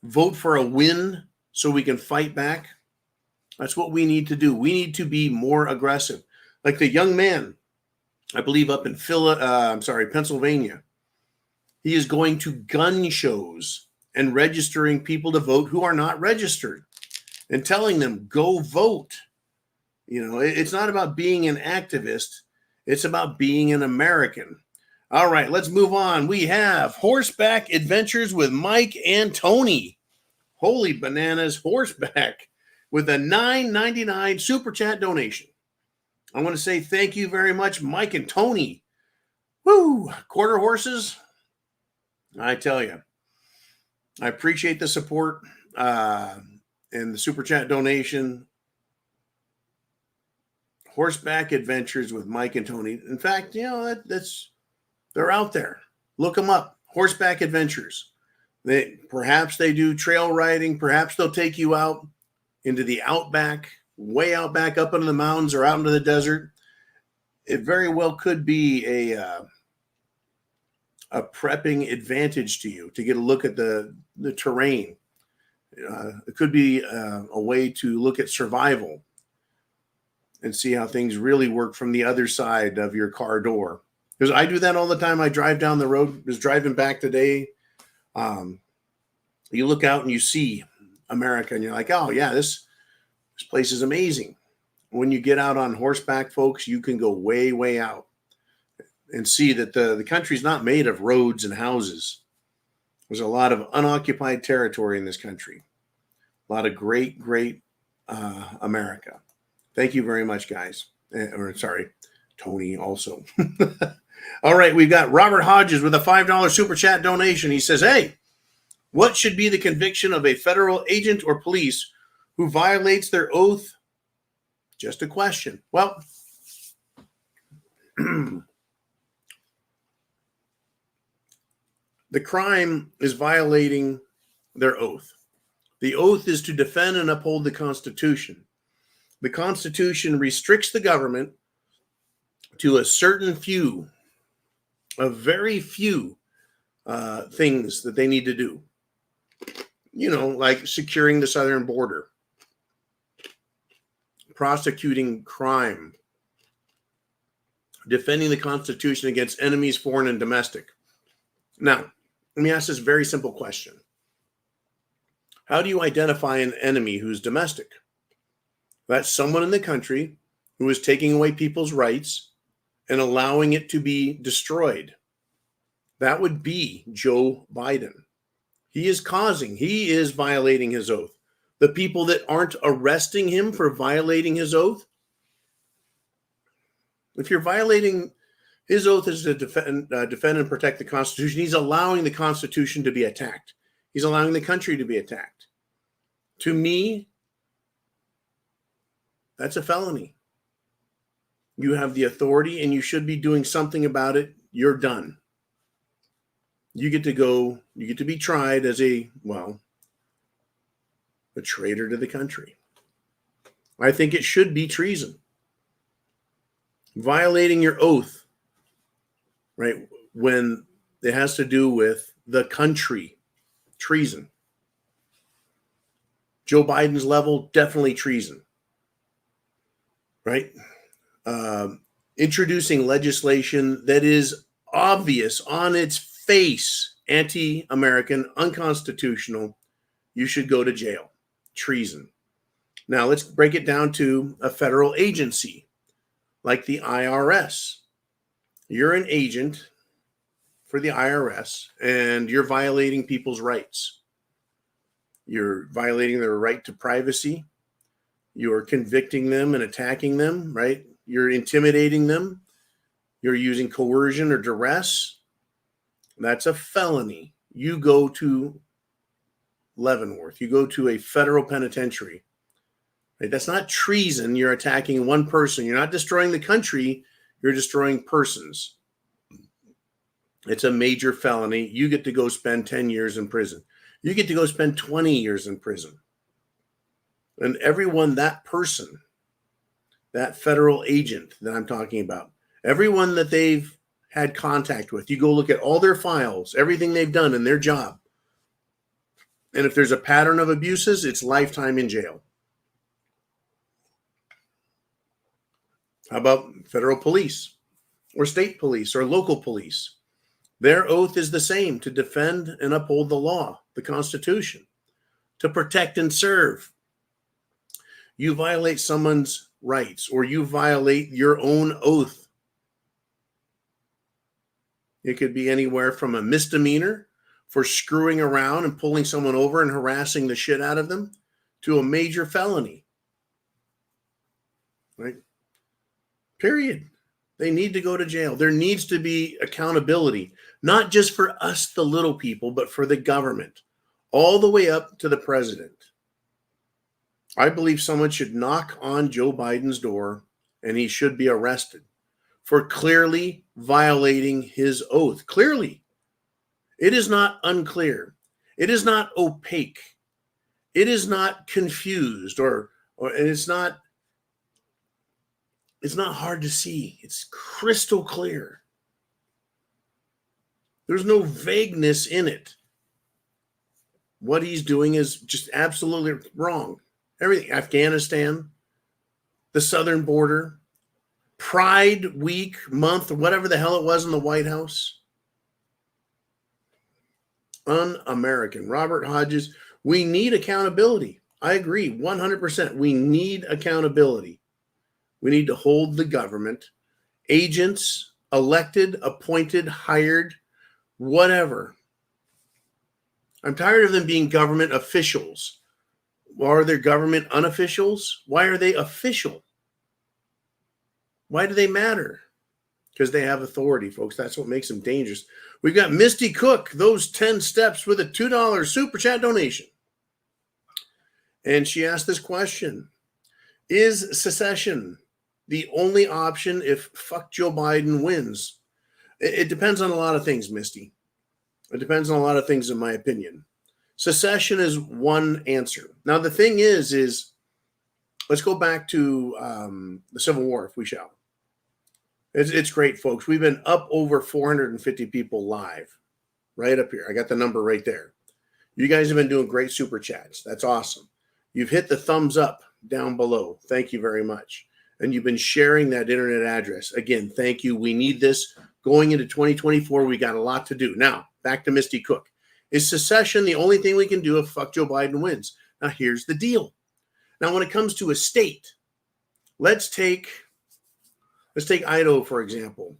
Vote for a win so we can fight back? That's what we need to do. We need to be more aggressive. Like the young man, I believe up in Pennsylvania, he is going to gun shows and registering people to vote who are not registered and telling them, go vote. It's not about being an activist. It's about being an American. All right, let's move on. We have Horseback Adventures with Mike and Tony. Holy bananas, horseback with a $9.99 super chat donation. I want to say thank you very much, Mike and Tony. Woo, quarter horses. I tell you, I appreciate the support and the super chat donation. Horseback Adventures with Mike and Tony. In fact, they're out there. Look them up. Horseback Adventures. Perhaps they do trail riding. Perhaps they'll take you out into the outback, way out back up into the mountains or out into the desert. It very well could be a prepping advantage to you to get a look at the terrain. It could be a way to look at survival and see how things really work from the other side of your car door. Because I do that all the time. I drive down the road. I was driving back today. You look out and you see America and you're like, oh yeah, this place is amazing. When you get out on horseback, folks, you can go way, way out and see that the country's not made of roads and houses. There's a lot of unoccupied territory in this country. A lot of great, great America. Thank you very much, guys. Tony also. All right, we've got Robert Hodges with a $5 super chat donation. He says, hey, what should be the conviction of a federal agent or police who violates their oath? Just a question. Well, the crime is violating their oath. The oath is to defend and uphold the Constitution. The Constitution restricts the government to a certain few, a very few things that they need to do. Like securing the southern border, prosecuting crime, defending the Constitution against enemies, foreign and domestic. Now, let me ask this very simple question. How do you identify an enemy who's domestic? That's someone in the country who is taking away people's rights and allowing it to be destroyed. That would be Joe Biden. He is violating his oath. The people that aren't arresting him for violating his oath, if you're violating his oath is to defend and protect the Constitution, he's allowing the Constitution to be attacked. He's allowing the country to be attacked. To me, that's a felony. You have the authority and you should be doing something about it. You're done. You get to be tried as a traitor to the country. I think it should be treason. Violating your oath, right? When it has to do with the country, treason. Joe Biden's level, definitely treason. Right? Introducing legislation that is obvious on its face, anti-American, unconstitutional, you should go to jail. Treason. Now let's break it down to a federal agency like the IRS. You're an agent for the IRS and you're violating people's rights. You're violating their right to privacy. You're convicting them and attacking them, right? You're intimidating them. You're using coercion or duress. That's a felony. You go to Leavenworth. You go to a federal penitentiary. Right? That's not treason. You're attacking one person. You're not destroying the country. You're destroying persons. It's a major felony. You get to go spend 10 years in prison. You get to go spend 20 years in prison. And everyone, that person, that federal agent that I'm talking about, everyone that they've had contact with, you go look at all their files, everything they've done in their job. And if there's a pattern of abuses, it's lifetime in jail. How about federal police or state police or local police? Their oath is the same: to defend and uphold the law, the Constitution, to protect and serve. You violate someone's rights or you violate your own oath. It could be anywhere from a misdemeanor for screwing around and pulling someone over and harassing the shit out of them to a major felony. Right? Period. They need to go to jail. There needs to be accountability, not just for us, the little people, but for the government, all the way up to the president. I believe someone should knock on Joe Biden's door and he should be arrested for clearly violating his oath. Clearly. It is not unclear. It is not opaque. It is not confused or it's not hard to see. It's crystal clear. There's no vagueness in it. What he's doing is just absolutely wrong. Everything. Afghanistan, the southern border, Pride Week, month, whatever the hell it was in the White House. Un-American. Robert Hodges, we need accountability. I agree 100%. We need accountability. We need to hold the government, agents, elected, appointed, hired, whatever. I'm tired of them being government officials. Are there government unofficials? Why are they official? Why do they matter? Because they have authority, folks. That's what makes them dangerous. We've got Misty Cook, those 10 steps with a $2 super chat donation. And she asked this question: is secession the only option if fuck Joe Biden wins? It depends on a lot of things, Misty. It depends on a lot of things, in my opinion. Secession is one answer. Now, the thing is let's go back to the Civil War, if we shall. It's great, folks. We've been up over 450 people live, right up here. I got the number right there. You guys have been doing great super chats. That's awesome. You've hit the thumbs up down below. Thank you very much. And you've been sharing that internet address. Again, thank you. We need this. Going into 2024, we got a lot to do. Now, back to Misty Cook. Is secession the only thing we can do if fuck Joe Biden wins? Now, here's the deal. Now, when it comes to a state, let's take Idaho, for example.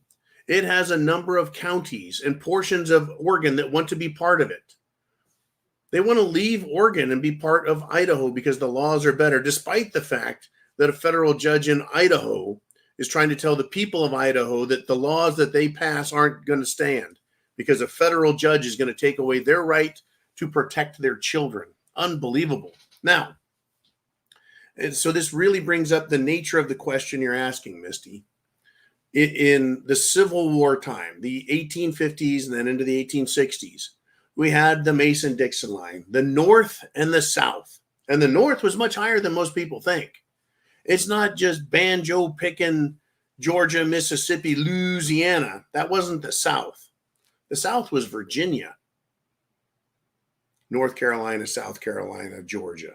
It has a number of counties and portions of Oregon that want to be part of it. They want to leave Oregon and be part of Idaho because the laws are better, despite the fact that a federal judge in Idaho is trying to tell the people of Idaho that the laws that they pass aren't going to stand because a federal judge is going to take away their right to protect their children. Unbelievable. Now, and so this really brings up the nature of the question you're asking, Misty. In the Civil War time, the 1850s and then into the 1860s, we had the Mason-Dixon line, the North and the South. And the North was much higher than most people think. It's not just banjo picking Georgia, Mississippi, Louisiana. That wasn't the South. The South was Virginia, North Carolina, South Carolina, Georgia.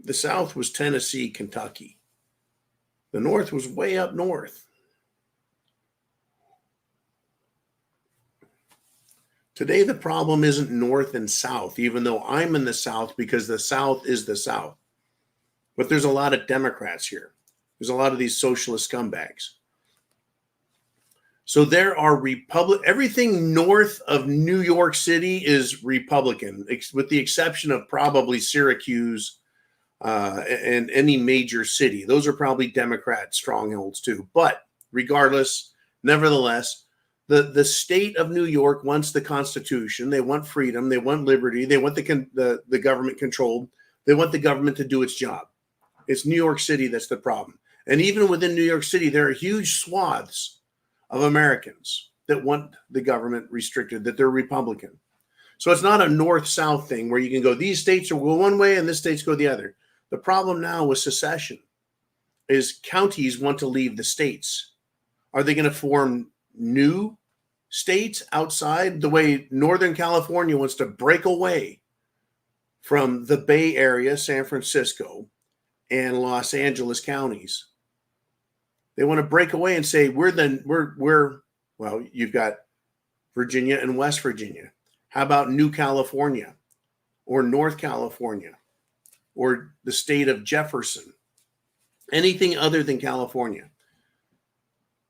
The South was Tennessee, Kentucky. The North was way up north. Today, the problem isn't North and South, even though I'm in the South because the South is the South. But there's a lot of Democrats here. There's a lot of these socialist scumbags. So there are everything north of New York City is Republican, with the exception of probably Syracuse and any major city. Those are probably Democrat strongholds too. But regardless, nevertheless, the state of New York wants the Constitution. They want freedom. They want liberty. They want the government controlled. They want the government to do its job. It's New York City that's the problem. And even within New York City, there are huge swaths of Americans that want the government restricted, that they're Republican. So it's not a north-south thing where you can go, these states will go one way and this states go the other. The problem now with secession is counties want to leave the states. Are they going to form new states outside the way Northern California wants to break away from the Bay Area, San Francisco, and Los Angeles counties? They want to break away and say, well, you've got Virginia and West Virginia. How about New California or North California or the state of Jefferson? Anything other than California.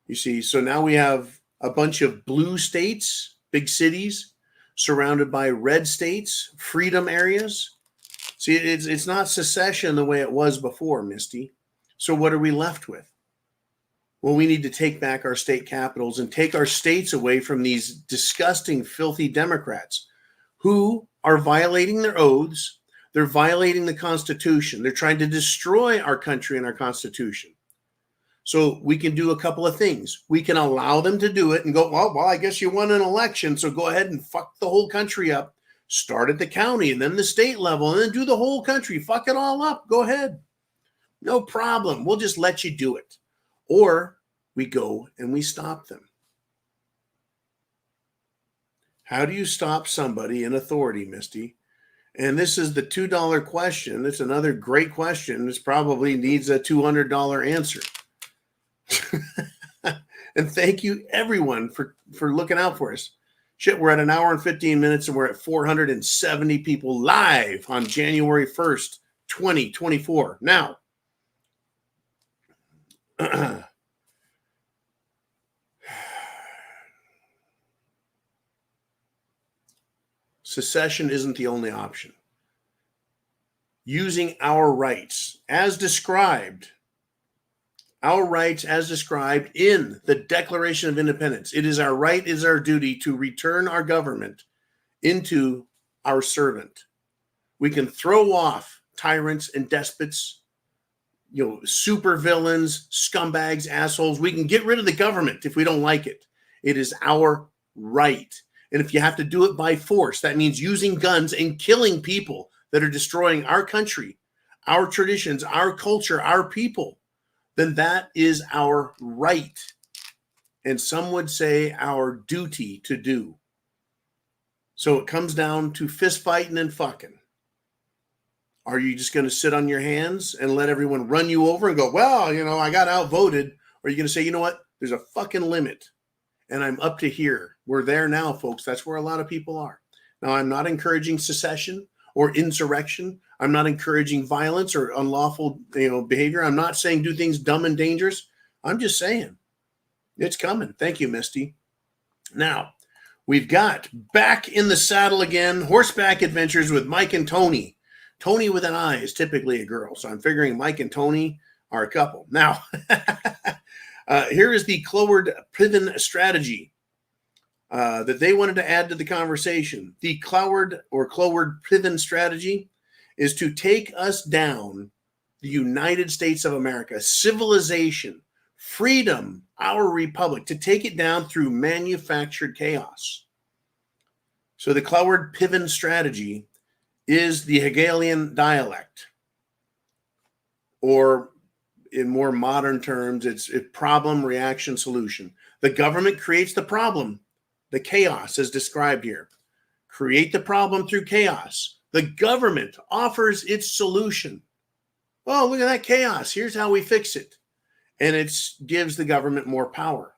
You see, so now we have a bunch of blue states, big cities, surrounded by red states, freedom areas. See, it's not secession the way it was before, Misty. So what are we left with? Well, we need to take back our state capitals and take our states away from these disgusting, filthy Democrats who are violating their oaths. They're violating the Constitution. They're trying to destroy our country and our Constitution. So we can do a couple of things. We can allow them to do it and go, well, I guess you won an election, so go ahead and fuck the whole country up. Start at the county and then the state level and then do the whole country. Fuck it all up. Go ahead. No problem. We'll just let you do it. Or we go and we stop them. How do you stop somebody in authority, Misty? And this is the $2 question. It's another great question. This probably needs a $200 answer. And thank you, everyone, for looking out for us. Shit, we're at an hour and 15 minutes, and we're at 470 people live on January 1st, 2024. Now, secession isn't the only option. Using our rights as described in the Declaration of Independence. It is our right, it is our duty to return our government into our servant. We can throw off tyrants and despots, super villains, scumbags, assholes. We can get rid of the government if we don't like it. It is our right. And if you have to do it by force, that means using guns and killing people that are destroying our country, our traditions, our culture, our people, then that is our right. And some would say our duty to do. So it comes down to fist fighting and fucking. Are you just going to sit on your hands and let everyone run you over and go, well, I got outvoted? Or are you going to say, you know what? There's a fucking limit. And I'm up to here. We're there now, folks. That's where a lot of people are. Now, I'm not encouraging secession or insurrection. I'm not encouraging violence or unlawful, behavior. I'm not saying do things dumb and dangerous. I'm just saying it's coming. Thank you, Misty. Now, we've got back in the saddle again, horseback adventures with Mike and Tony. Tony with an I is typically a girl, so I'm figuring Mike and Tony are a couple. Now, here is the Cloward Piven strategy that they wanted to add to the conversation. The Cloward Piven strategy is to take us down the United States of America, civilization, freedom, our republic, to take it down through manufactured chaos. So the Cloward Piven strategy is the Hegelian dialect, or in more modern terms, it's a problem, reaction, solution. The government creates the problem, the chaos as described here. Create the problem through chaos. The government offers its solution. Oh, look at that chaos. Here's how we fix it. And it gives the government more power.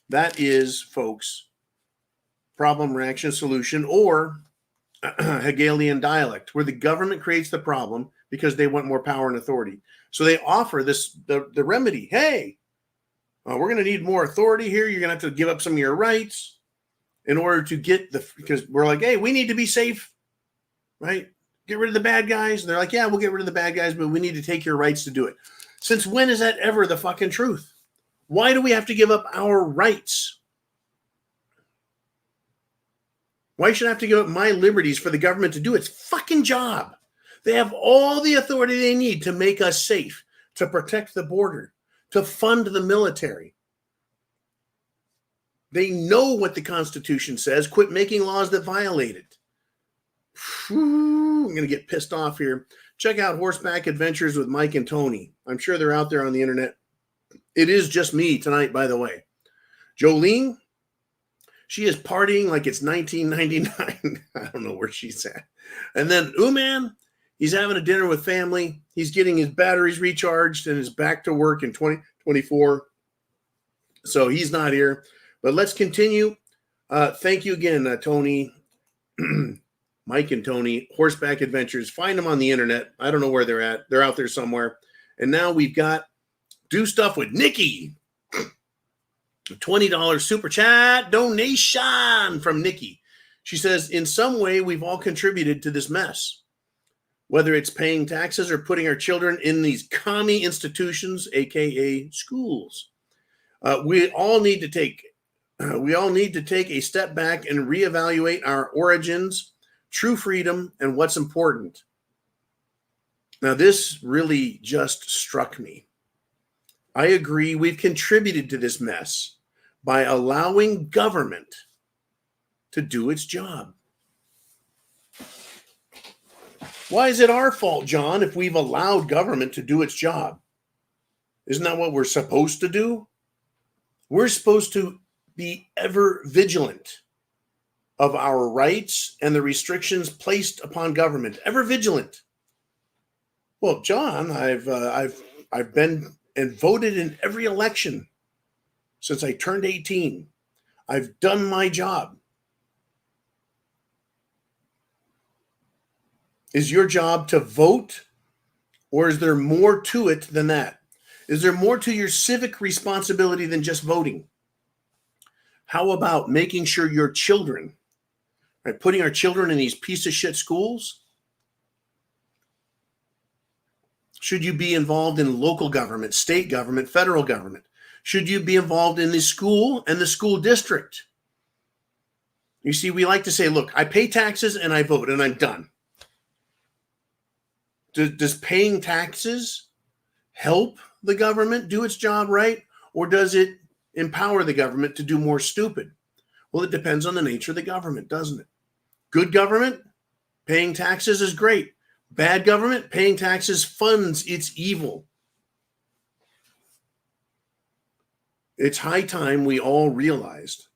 That is, folks, problem, reaction, solution, or Hegelian dialect, where the government creates the problem because they want more power and authority. So they offer the remedy. Hey, we're going to need more authority here. You're going to have to give up some of your rights in order to get because we're like, hey, we need to be safe, right? Get rid of the bad guys. And they're like, yeah, we'll get rid of the bad guys, but we need to take your rights to do it. Since when is that ever the fucking truth? Why do we have to give up our rights? Why should I have to give up my liberties for the government to do its fucking job? They have all the authority they need to make us safe, to protect the border, to fund the military. They know what the Constitution says. Quit making laws that violate it. I'm going to get pissed off here. Check out Horseback Adventures with Mike and Tony. I'm sure they're out there on the internet. It is just me tonight, by the way. Jolene, she is partying like it's 1999. I don't know where she's at. And then Uman, he's having a dinner with family. He's getting his batteries recharged and is back to work in 2024. So he's not here. But let's continue. Thank you again, Tony, Mike and Tony, Horseback Adventures. Find them on the internet. I don't know where they're at. They're out there somewhere. And now we've got Do Stuff with Nikki. $20 super chat donation from Nikki. She says, in some way, we've all contributed to this mess, whether it's paying taxes or putting our children in these commie institutions, aka schools. We all need to take a step back and reevaluate our origins, true freedom, and what's important. Now, this really just struck me. I agree we've contributed to this mess by allowing government to do its job. Why is it our fault, John, if we've allowed government to do its job? Isn't that what we're supposed to do? We're supposed to be ever vigilant of our rights and the restrictions placed upon government. Ever vigilant. Well, John, I've been and voted in every election since I turned 18. I've done my job. Is your job to vote, or is there more to it than that? Is there more to your civic responsibility than just voting? How about making sure your children, right, putting our children in these piece of shit schools? Should you be involved in local government, state government, federal government? Should you be involved in the school and the school district? You see, we like to say, look, I pay taxes and I vote and I'm done. Does paying taxes help the government do its job right? Or does it empower the government to do more stupid? Well, it depends on the nature of the government, doesn't it? Good government, paying taxes is great. Bad government, paying taxes funds its evil. It's high time we all realized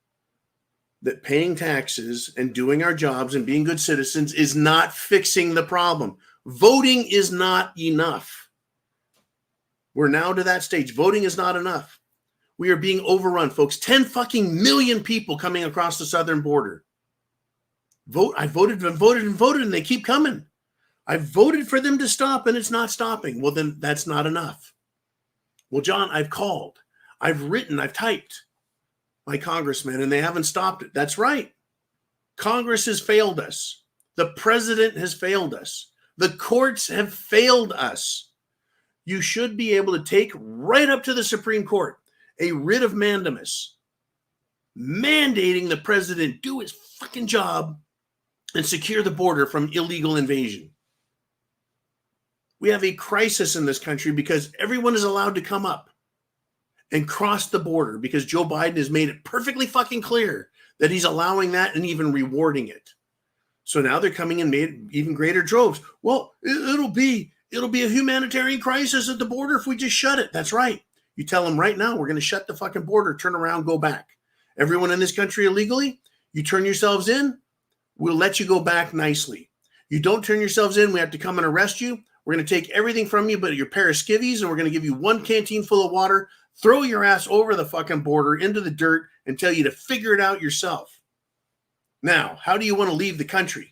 that paying taxes and doing our jobs and being good citizens is not fixing the problem. Voting is not enough. We're now to that stage. Voting is not enough. We are being overrun, folks. 10 fucking million people coming across the southern border. I voted and voted and voted, and they keep coming. I voted for them to stop, and it's not stopping. Well, then that's not enough. Well, John, I've called. I've written. I've typed my congressman, and they haven't stopped it. That's right. Congress has failed us. The president has failed us. The courts have failed us. You should be able to take right up to the Supreme Court a writ of mandamus mandating the president do his fucking job and secure the border from illegal invasion. We have a crisis in this country because everyone is allowed to come up and cross the border because Joe Biden has made it perfectly fucking clear that he's allowing that and even rewarding it. So now they're coming in made even greater droves. Well, it'll be a humanitarian crisis at the border if we just shut it. That's right. You tell them right now, we're going to shut the fucking border, turn around, go back. Everyone in this country illegally, you turn yourselves in, we'll let you go back nicely. You don't turn yourselves in, we have to come and arrest you. We're going to take everything from you but your pair of skivvies, and we're going to give you one canteen full of water, throw your ass over the fucking border into the dirt, and tell you to figure it out yourself. Now, how do you want to leave the country?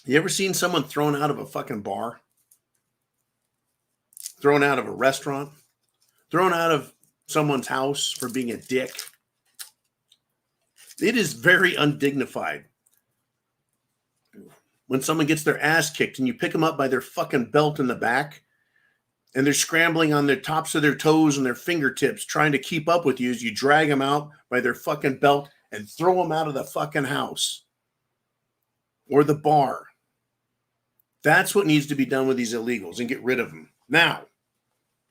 You ever seen someone thrown out of a fucking bar? Thrown out of a restaurant? Thrown out of someone's house for being a dick? It is very undignified when someone gets their ass kicked and you pick them up by their fucking belt in the back and they're scrambling on the tops of their toes and their fingertips trying to keep up with you as you drag them out by their fucking belt and throw them out of the fucking house or the bar. That's what needs to be done with these illegals and get rid of them. Now,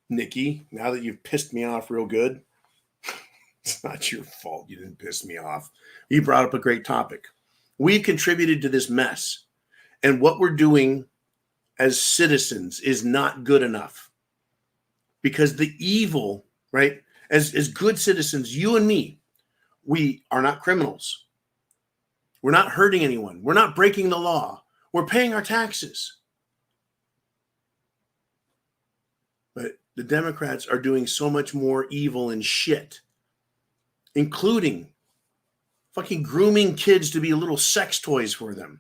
Nikki, now that you've pissed me off real good, it's not your fault you didn't piss me off. You brought up a great topic. We've contributed to this mess. And what we're doing as citizens is not good enough. Because the evil, right, as good citizens, you and me, we are not criminals. We're not hurting anyone. We're not breaking the law. We're paying our taxes. But the Democrats are doing so much more evil and shit, including fucking grooming kids to be little sex toys for them,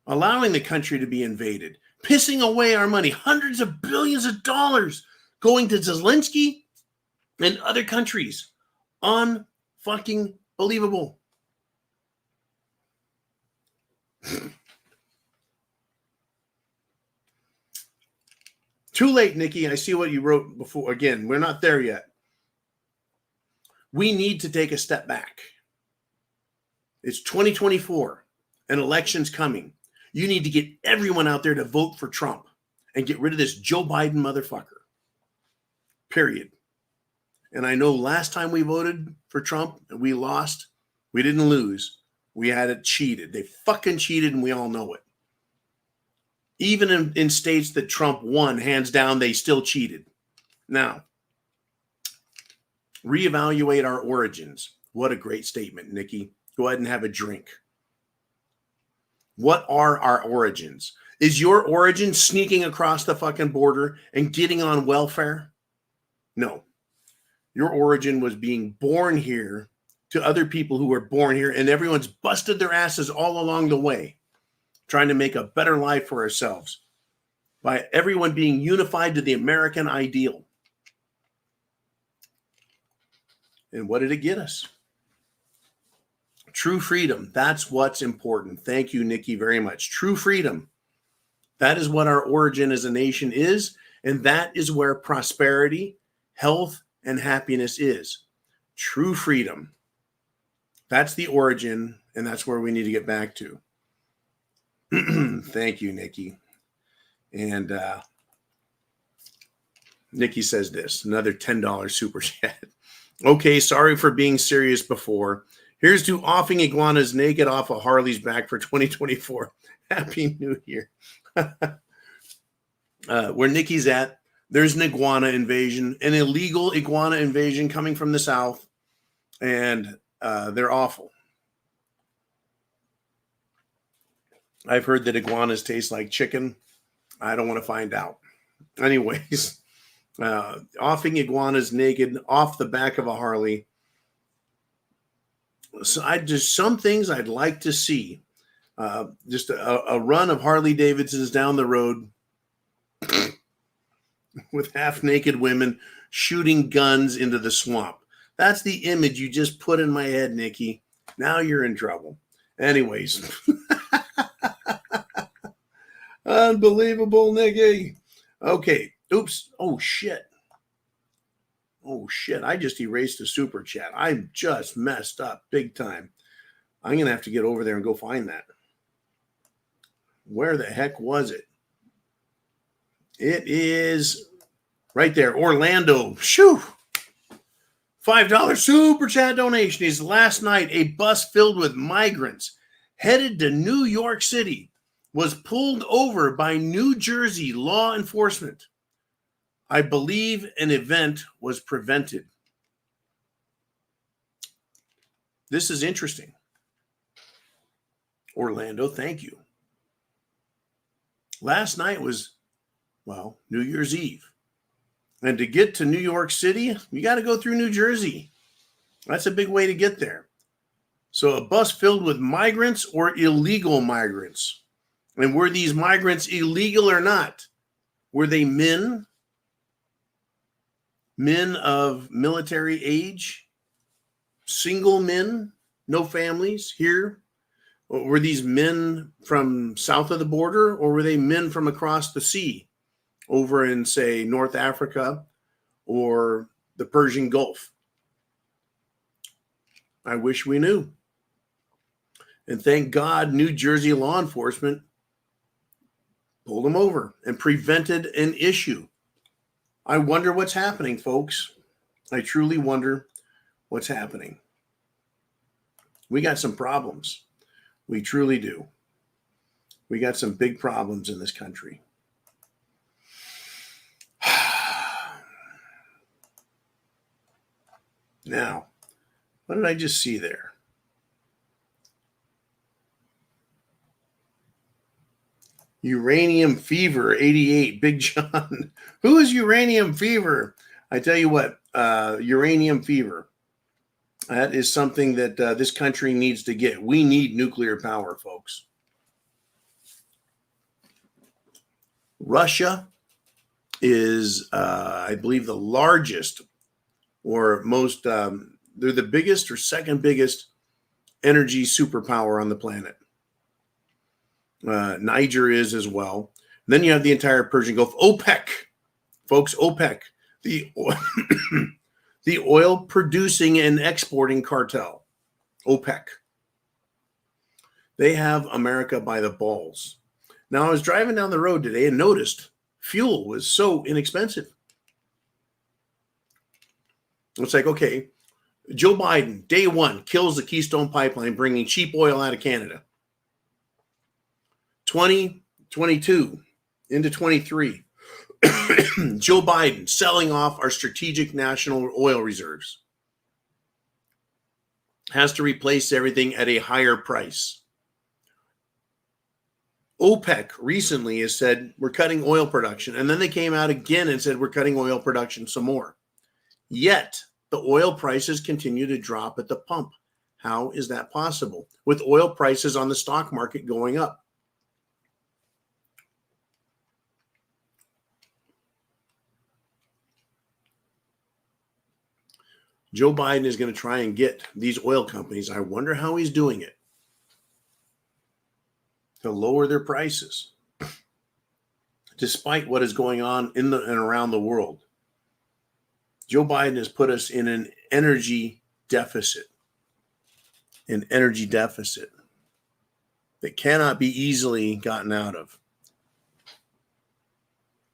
allowing the country to be invaded, pissing away our money, hundreds of billions of dollars going to Zelensky and other countries. Unfucking believable. Too late, Nikki. I see what you wrote before. Again, we're not there yet. We need to take a step back. It's 2024. An election's coming. You need to get everyone out there to vote for Trump and get rid of this Joe Biden motherfucker. Period. And I know last time we voted for Trump and we lost, we didn't lose. We had it cheated. They fucking cheated and we all know it. Even in states that Trump won, hands down, they still cheated. Now, reevaluate our origins. What a great statement, Nikki. Go ahead and have a drink. What are our origins? Is your origin sneaking across the fucking border and getting on welfare? No. Your origin was being born here to other people who were born here, and everyone's busted their asses all along the way, trying to make a better life for ourselves by everyone being unified to the American ideal. And what did it get us? True freedom. That's what's important. Thank you, Nikki, very much. True freedom. That is what our origin as a nation is, and that is where prosperity, health, and happiness is. True freedom. That's the origin, and that's where we need to get back to. Thank you, Nikki. And Nikki says this, another $10 super chat. Okay, sorry for being serious before. Here's to offing iguanas naked off of Harley's back for 2024. Happy New Year. Where Nikki's at, there's an iguana invasion, an illegal iguana invasion coming from the south, and they're awful. I've heard that iguanas taste like chicken. I don't want to find out. Anyways, offing iguanas naked off the back of a Harley. So some things I'd like to see. Just a run of Harley Davidsons down the road with half-naked women shooting guns into the swamp. That's the image you just put in my head, Nikki. Now you're in trouble. Anyways. Unbelievable, Nikki. Okay. Oops. Oh, shit. Oh, shit. I just erased a super chat. I just messed up big time. I'm going to have to get over there and go find that. Where the heck was it? It is right there. Orlando. Shoo. $5 super chat donation is last night. A bus filled with migrants headed to New York City was pulled over by New Jersey law enforcement. I believe an event was prevented. This is interesting. Orlando, thank you. Last night was, well, New Year's Eve. And to get to New York City, you got to go through New Jersey. That's a big way to get there. So a bus filled with migrants or illegal migrants. And were these migrants illegal or not? Were they men? Men of military age? Single men? No families here? Or were these men from south of the border? Or were they men from across the sea? Over in, say, North Africa or the Persian Gulf? I wish we knew. And thank God New Jersey law enforcement pulled them over and prevented an issue. I wonder what's happening, folks. I truly wonder what's happening. We got some problems. We truly do. We got some big problems in this country. Now, what did I just see there? Uranium Fever 88, Big John. Who is Uranium Fever? I tell you what, uranium fever. That is something that this country needs to get. We need nuclear power, folks. Russia is, I believe, the largest or most, they're the biggest or second biggest energy superpower on the planet. Niger is as well. And then you have the entire Persian Gulf. OPEC, folks, OPEC, the oil producing and exporting cartel. OPEC. They have America by the balls. Now, I was driving down the road today and noticed fuel was so inexpensive. It's like, okay, Joe Biden, day one, kills the Keystone Pipeline, bringing cheap oil out of Canada. 2022 into 23, Joe Biden selling off our strategic national oil reserves. Has to replace everything at a higher price. OPEC recently has said we're cutting oil production, and then they came out again and said we're cutting oil production some more. Yet the oil prices continue to drop at the pump. How is that possible? With oil prices on the stock market going up. Joe Biden is going to try and get these oil companies, I wonder how he's doing it, to lower their prices, despite what is going on in and around the world. Joe Biden has put us in an energy deficit, that cannot be easily gotten out of.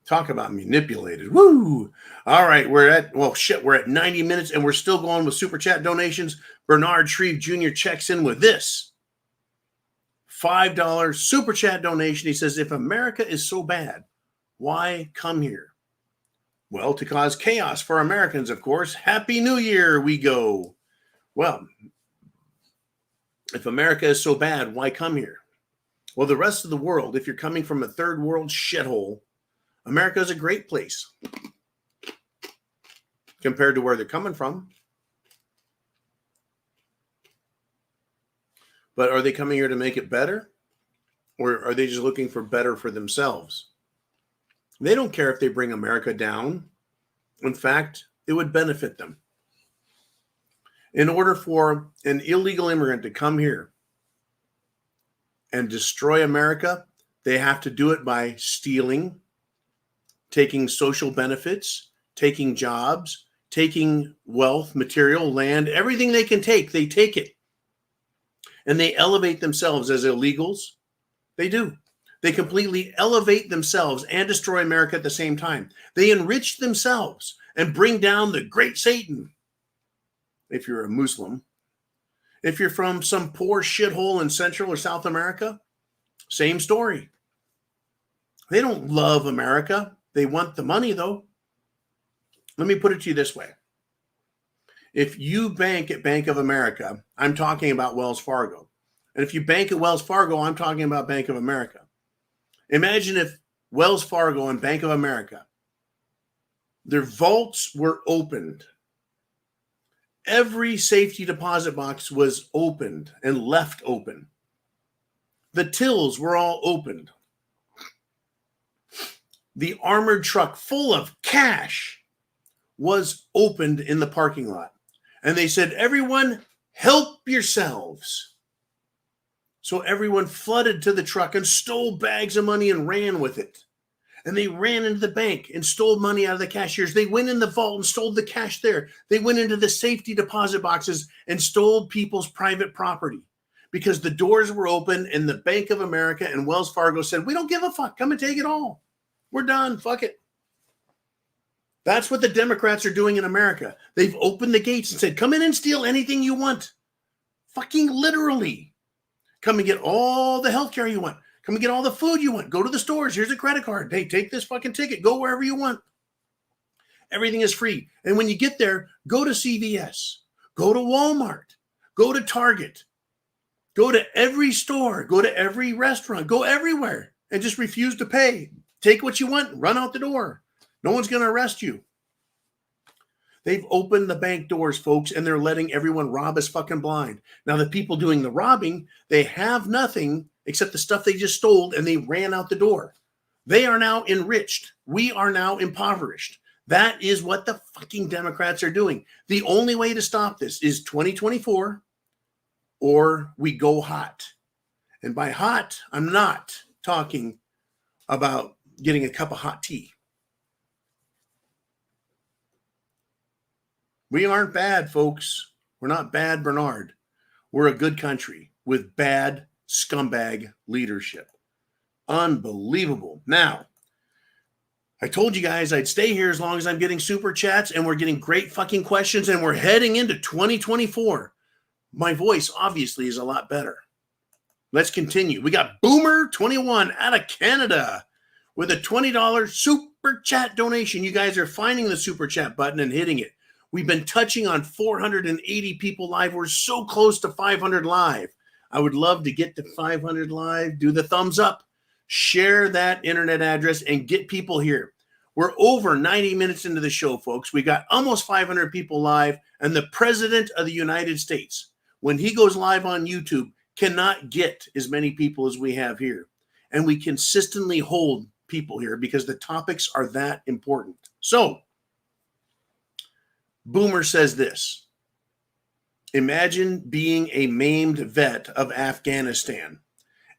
Talk about manipulated. Woo! All right, we're at 90 minutes, and we're still going with Super Chat donations. Bernard Shreve Jr. checks in with this $5 Super Chat donation. He says, if America is so bad, why come here? Well, to cause chaos for Americans, of course. Happy New Year, we go. Well, if America is so bad, why come here? Well, the rest of the world, if you're coming from a third world shithole, America is a great place compared to where they're coming from. But are they coming here to make it better? Or are they just looking for better for themselves? They don't care if they bring America down. In fact, it would benefit them. In order for an illegal immigrant to come here and destroy America, they have to do it by stealing, taking social benefits, taking jobs, taking wealth, material, land, everything they can take, they take it. And they elevate themselves as illegals. They do. They completely elevate themselves and destroy America at the same time. They enrich themselves and bring down the great Satan. If you're a Muslim, if you're from some poor shithole in Central or South America, same story. They don't love America. They want the money, though. Let me put it to you this way. If you bank at Bank of America, I'm talking about Wells Fargo. And if you bank at Wells Fargo, I'm talking about Bank of America. Imagine if Wells Fargo and Bank of America, their vaults were opened. Every safety deposit box was opened and left open. The tills were all opened. The armored truck full of cash was opened in the parking lot. And they said, everyone, help yourselves. So everyone flooded to the truck and stole bags of money and ran with it. And they ran into the bank and stole money out of the cashiers. They went in the vault and stole the cash there. They went into the safety deposit boxes and stole people's private property because the doors were open and the Bank of America and Wells Fargo said, we don't give a fuck. Come and take it all. We're done. Fuck it. That's what the Democrats are doing in America. They've opened the gates and said, come in and steal anything you want. Fucking literally. Come and get all the healthcare you want. Come and get all the food you want. Go to the stores. Here's a credit card. Hey, take this fucking ticket. Go wherever you want. Everything is free. And when you get there, go to CVS. Go to Walmart. Go to Target. Go to every store. Go to every restaurant. Go everywhere. and just refuse to pay. Take what you want, run out the door. No one's going to arrest you. They've opened the bank doors, folks, and they're letting everyone rob us fucking blind. Now, the people doing the robbing, they have nothing except the stuff they just stole, and they ran out the door. They are now enriched. We are now impoverished. That is what the fucking Democrats are doing. The only way to stop this is 2024, or we go hot. And by hot, I'm not talking about getting a cup of hot tea. We aren't bad, folks. We're not bad, Bernard. We're a good country with bad scumbag leadership. Unbelievable. Now, I told you guys I'd stay here as long as I'm getting super chats, and we're getting great fucking questions, and we're heading into 2024. My voice obviously is a lot better. Let's continue. We got Boomer21 out of Canada with a $20 super chat donation. You guys are finding the super chat button and hitting it. We've been touching on 480 people live. We're so close to 500 live. I would love to get to 500 live. Do the thumbs up. Share that internet address and get people here. We're over 90 minutes into the show, folks. We got almost 500 people live, and the President of the United States, when he goes live on YouTube, cannot get as many people as we have here. And we consistently hold people here because the topics are that important. So, Boomer says this. Imagine being a maimed vet of Afghanistan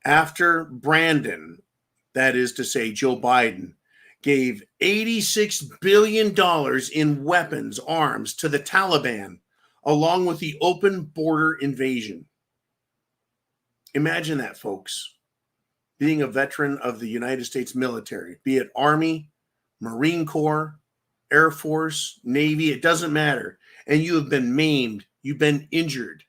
after Brandon, that is to say Joe Biden, gave $86 billion in weapons, arms to the Taliban, along with the open border invasion. Imagine that, folks. Being a veteran of the United States military, be it Army, Marine Corps, Air Force, Navy, it doesn't matter. And you have been maimed, you've been injured,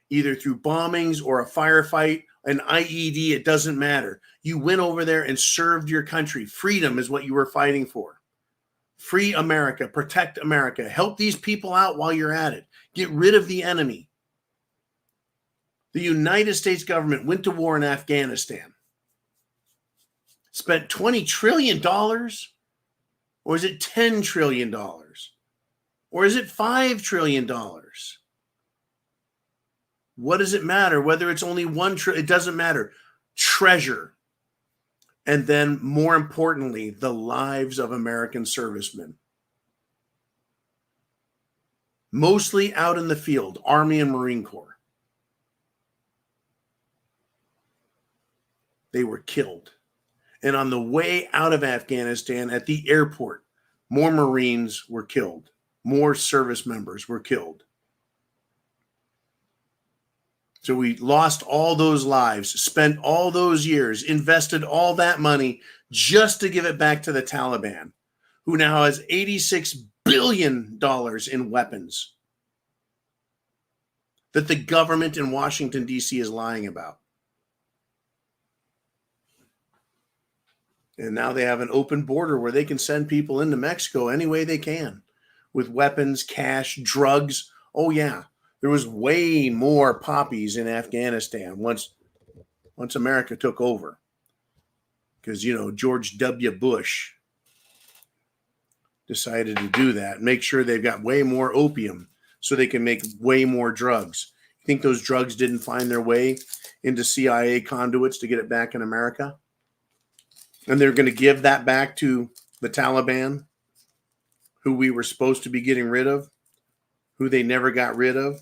either through bombings or a firefight, an IED, it doesn't matter. You went over there and served your country. Freedom is what you were fighting for. Free America, protect America, help these people out while you're at it. Get rid of the enemy. The United States government went to war in Afghanistan, spent $20 trillion. Or is it $10 trillion? Or is it $5 trillion? What does it matter? Whether it's only $1 trillion, it doesn't matter. Treasure. And then, more importantly, the lives of American servicemen. Mostly out in the field, Army and Marine Corps. They were killed. And on the way out of Afghanistan at the airport, more Marines were killed. More service members were killed. So we lost all those lives, spent all those years, invested all that money just to give it back to the Taliban, who now has $86 billion in weapons that the government in Washington, D.C. is lying about. And now they have an open border where they can send people into Mexico any way they can with weapons, cash, drugs. Oh, yeah. There was way more poppies in Afghanistan once America took over. Because, George W. Bush decided to do that. Make sure they've got way more opium so they can make way more drugs. You think those drugs didn't find their way into CIA conduits to get it back in America? And they're going to give that back to the Taliban, who we were supposed to be getting rid of, who they never got rid of.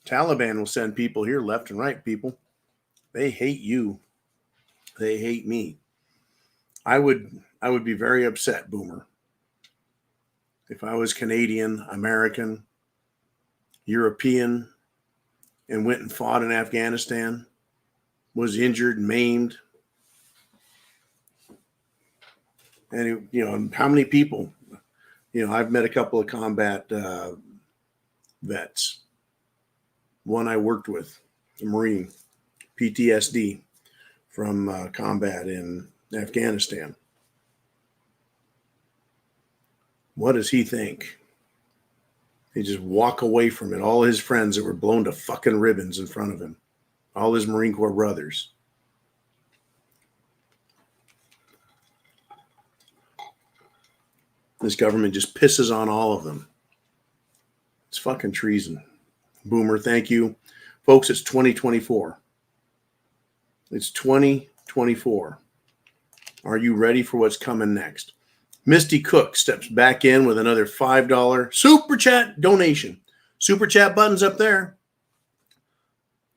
Taliban will send people here left and right, people. They hate you. They hate me. I would be very upset, Boomer, if I was Canadian, American, European, and went and fought in Afghanistan, was injured, maimed. And, how many people, I've met a couple of combat vets. One I worked with, a Marine, PTSD from combat in Afghanistan. What does he think? He just walk away from it. All his friends that were blown to fucking ribbons in front of him all his Marine Corps brothers. This government just pisses on all of them. It's fucking treason. Boomer, thank you. Folks, it's 2024. It's 2024. Are you ready for what's coming next? Misty Cook steps back in with another $5 Super Chat donation. Super Chat button's up there.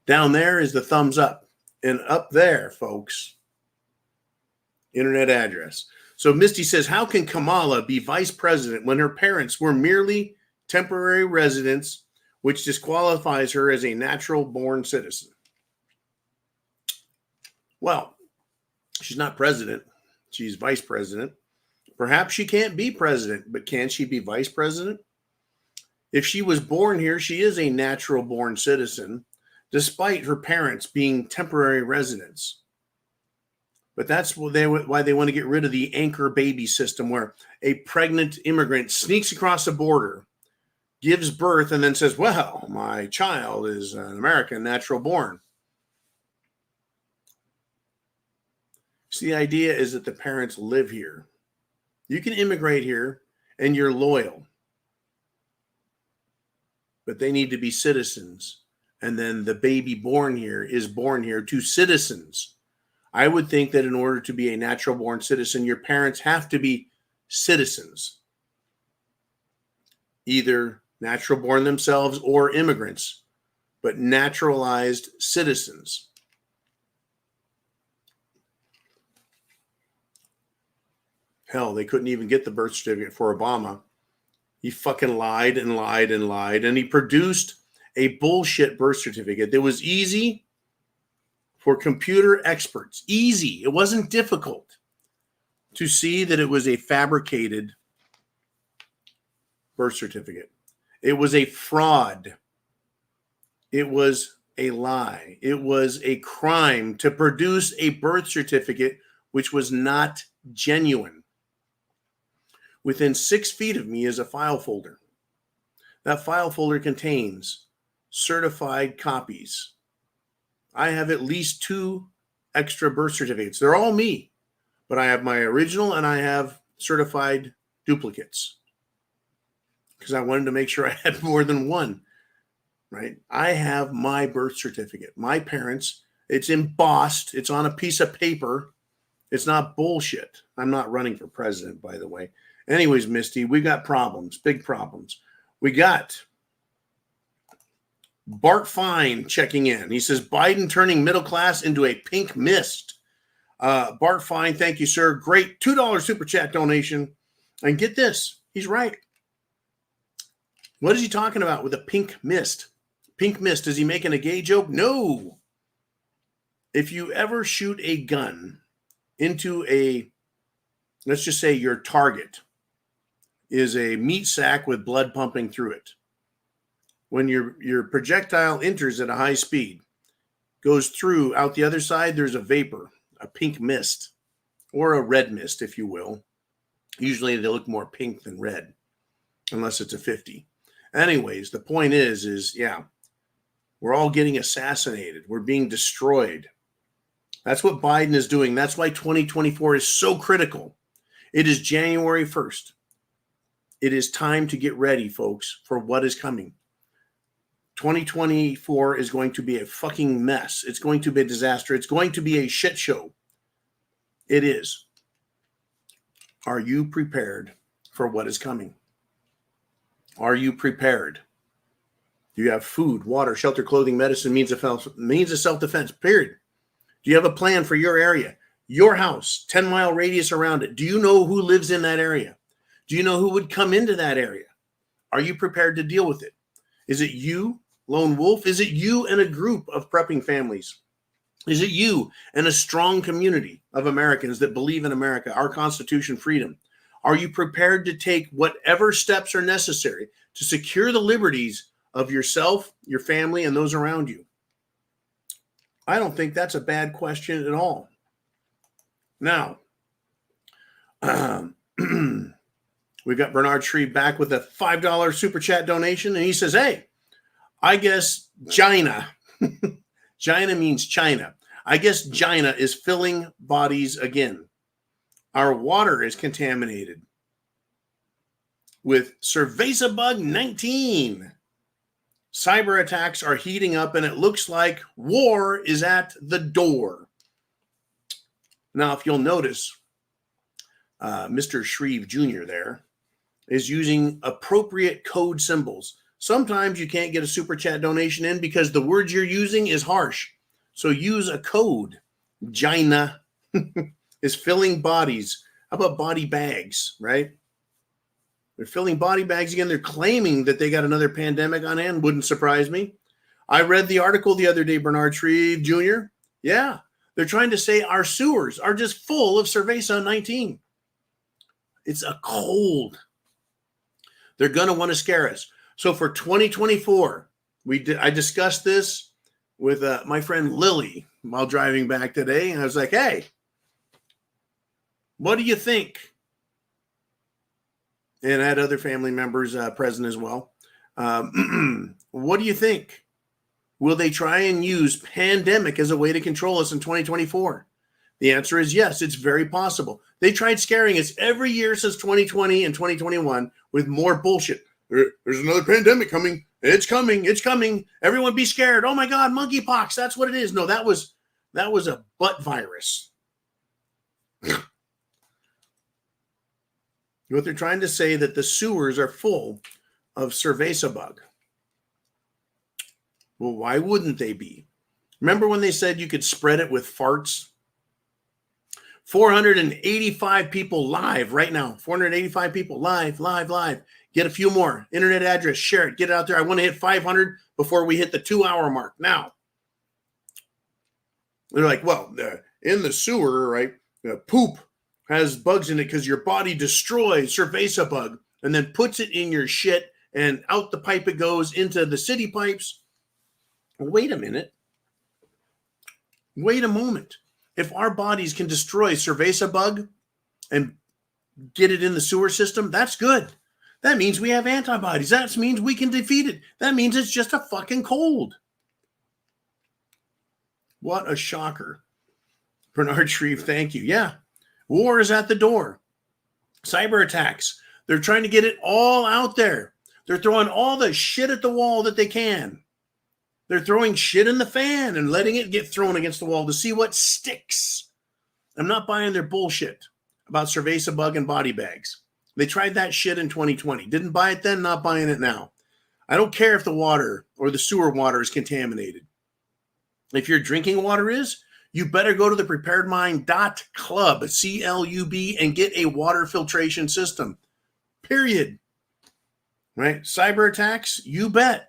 Down there is the thumbs up. And up there, folks, internet address. So Misty says, how can Kamala be vice president when her parents were merely temporary residents, which disqualifies her as a natural-born citizen? Well, she's not president. She's vice president. Perhaps she can't be president, but can she be vice president? If she was born here, she is a natural-born citizen, despite her parents being temporary residents. But that's why they want to get rid of the anchor baby system, where a pregnant immigrant sneaks across the border, gives birth, and then says, well, my child is an American natural born. So the idea is that the parents live here. You can immigrate here and you're loyal, but they need to be citizens. And then the baby born here is born here to citizens. I would think that in order to be a natural born citizen, your parents have to be citizens, either natural born themselves or immigrants, but naturalized citizens. Hell, they couldn't even get the birth certificate for Obama. He fucking lied and lied and lied, and he produced a bullshit birth certificate that was easy for computer experts. Easy. It wasn't difficult to see that it was a fabricated birth certificate. It was a fraud. It was a lie. It was a crime to produce a birth certificate which was not genuine. Within 6 feet of me is a file folder. That file folder contains certified copies. I have at least 2 extra birth certificates. They're all me, but I have my original and I have certified duplicates because I wanted to make sure I had more than one, right? I have my birth certificate. My parents, it's embossed. It's on a piece of paper. It's not bullshit. I'm not running for president, by the way. Anyways, Misty, we got problems, big problems. We got Bart Fine checking in. He says, Biden turning middle class into a pink mist. Bart Fine, thank you, sir. Great $2 super chat donation. And get this, he's right. What is he talking about with a pink mist? Pink mist, is he making a gay joke? No. If you ever shoot a gun into a, let's just say your target is a meat sack with blood pumping through it. When your projectile enters at a high speed, goes through, out the other side, there's a vapor, a pink mist, or a red mist, if you will. Usually they look more pink than red, unless it's a 50. Anyways, the point is yeah, we're all getting assassinated. We're being destroyed. That's what Biden is doing. That's why 2024 is so critical. It is January 1st. It is time to get ready, folks, for what is coming. 2024 is going to be a fucking mess. It's going to be a disaster. It's going to be a shit show. It is. Are you prepared for what is coming? Are you prepared? Do you have food, water, shelter, clothing, medicine, means of self-defense, period? Do you have a plan for your area, your house, 10-mile radius around it? Do you know who lives in that area? Do you know who would come into that area? Are you prepared to deal with it? Is it you, lone wolf? Is it you and a group of prepping families? Is it you and a strong community of Americans that believe in America, our Constitution, freedom? Are you prepared to take whatever steps are necessary to secure the liberties of yourself, your family, and those around you? I don't think that's a bad question at all. Now, we've got Bernard Shreve back with a $5 super chat donation, and he says, hey, I guess China Gina means China. I guess Gina is filling bodies again. Our water is contaminated with cerveza bug 19. Cyber attacks are heating up, and it looks like war is at the door. Now, if you'll notice, Mr. Shreve Jr. there is using appropriate code symbols. Sometimes you can't get a super chat donation in because the word you're using is harsh. So use a code. Gina is filling bodies. How about body bags, right? They're filling body bags again. They're claiming that they got another pandemic on hand. Wouldn't surprise me. I read the article the other day, Bernard Shreve Jr. Yeah, they're trying to say our sewers are just full of cerveza 19. It's a cold. They're going to want to scare us. So for 2024, I discussed this with my friend Lily while driving back today. And I was like, hey, what do you think? And I had other family members present as well. What do you think? Will they try and use pandemic as a way to control us in 2024? The answer is yes, it's very possible. They tried scaring us every year since 2020 and 2021 with more bullshit. There's another pandemic coming. It's coming. It's coming. Everyone be scared. Oh my God, monkeypox. That's what it is. No, that was a butt virus. What they're trying to say that the sewers are full of cerveza bug. Well, why wouldn't they be? Remember when they said you could spread it with farts? 485 people live right now. 485 people live. Get a few more. Internet address, share it, get it out there. I want to hit 500 before we hit the 2-hour mark. Now, they're like, well, in the sewer, right, poop has bugs in it because your body destroys cerveza bug and then puts it in your shit and out the pipe it goes into the city pipes. Wait a minute. Wait a moment. If our bodies can destroy cerveza bug and get it in the sewer system, that's good. That means we have antibodies. That means we can defeat it. That means it's just a fucking cold. What a shocker. Bernard Shreve, thank you. Yeah. War is at the door. Cyber attacks. They're trying to get it all out there. They're throwing all the shit at the wall that they can. They're throwing shit in the fan and letting it get thrown against the wall to see what sticks. I'm not buying their bullshit about cerveza bug and body bags. They tried that shit in 2020. Didn't buy it then, not buying it now. I don't care if the water or the sewer water is contaminated. If your drinking water is, you better go to thepreparedmind.club, C-L-U-B, and get a water filtration system. Period. Right? Cyber attacks, you bet.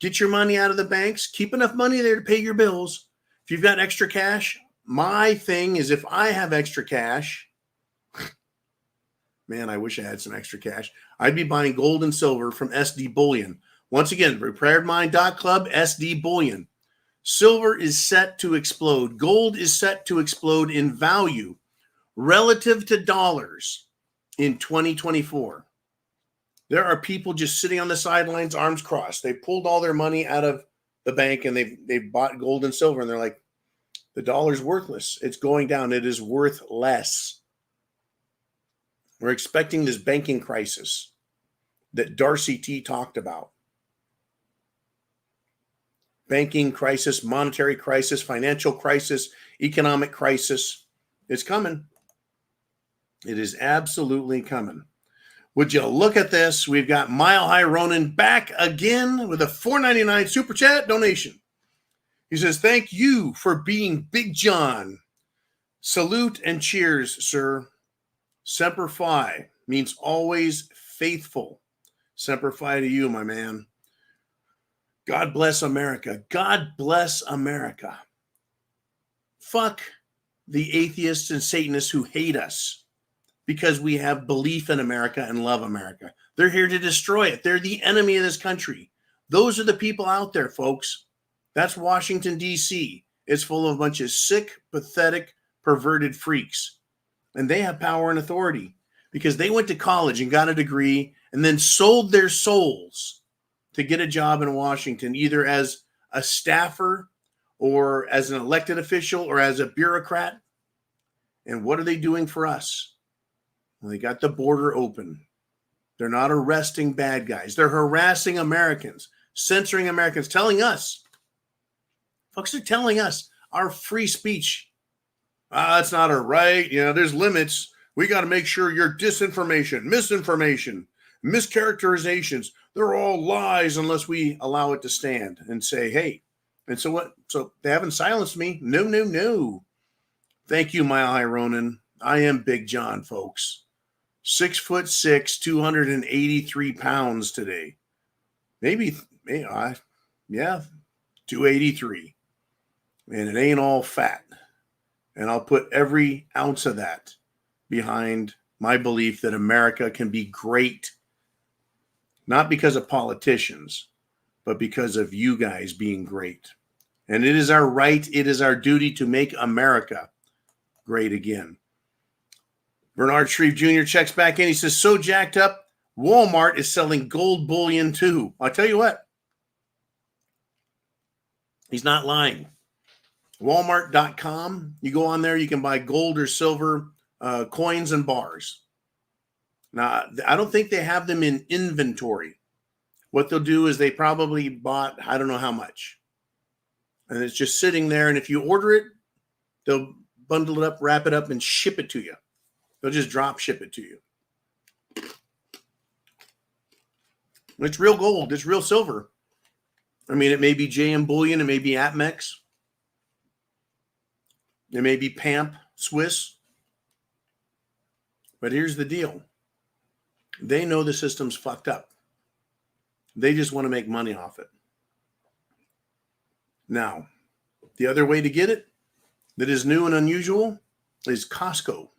Get your money out of the banks. Keep enough money there to pay your bills. If you've got extra cash, my thing is if I have extra cash, man, I wish I had some extra cash. I'd be buying gold and silver from SD Bullion. Once again, preparedmind.club, SD Bullion. Silver is set to explode. Gold is set to explode in value relative to dollars in 2024. There are people just sitting on the sidelines, arms crossed. They pulled all their money out of the bank and they've bought gold and silver. And they're like, the dollar's worthless. It's going down. It is worth less. We're expecting this banking crisis that Darcy T talked about. Banking crisis, monetary crisis, financial crisis, economic crisis. It's coming. It is absolutely coming. Would you look at this? We've got Mile High Ronan back again with a $4.99 super chat donation. He says, thank you for being Big John. Salute and cheers, sir. Semper Fi means always faithful. Semper Fi to you, my man. God bless America. God bless America. Fuck the atheists and Satanists who hate us because we have belief in America and love America. They're here to destroy it. They're the enemy of this country. Those are the people out there, folks. That's Washington, D.C. It's full of a bunch of sick, pathetic, perverted freaks. And they have power and authority because they went to college and got a degree and then sold their souls to get a job in Washington, either as a staffer or as an elected official or as a bureaucrat. And what are they doing for us? Well, they got the border open. They're not arresting bad guys. They're harassing Americans, censoring Americans, telling us, folks are telling us our free speech. That's not a right. There's limits. We got to make sure your disinformation, misinformation, mischaracterizations, they're all lies unless we allow it to stand and say, hey. And so what? So they haven't silenced me. No, no, no. Thank you, Mile High Ronin. I am Big John, folks. 6'6", 283 pounds today. Maybe 283. And it ain't all fat. And I'll put every ounce of that behind my belief that America can be great, not because of politicians, but because of you guys being great. And it is our right, it is our duty to make America great again. Bernard Shreve Jr. checks back in. He says, so jacked up, Walmart is selling gold bullion too. I'll tell you what. He's not lying. Walmart.com. You go on there, you can buy gold or silver coins and bars. Now, I don't think they have them in inventory. What they'll do is they probably bought, I don't know how much. And it's just sitting there. And if you order it, they'll bundle it up, wrap it up, and ship it to you. They'll just drop ship it to you. It's real gold. It's real silver. I mean, it may be JM Bullion. It may be Atmex. It may be PAMP, Swiss. But here's the deal. They know the system's fucked up. They just want to make money off it. Now, the other way to get it that is new and unusual is Costco.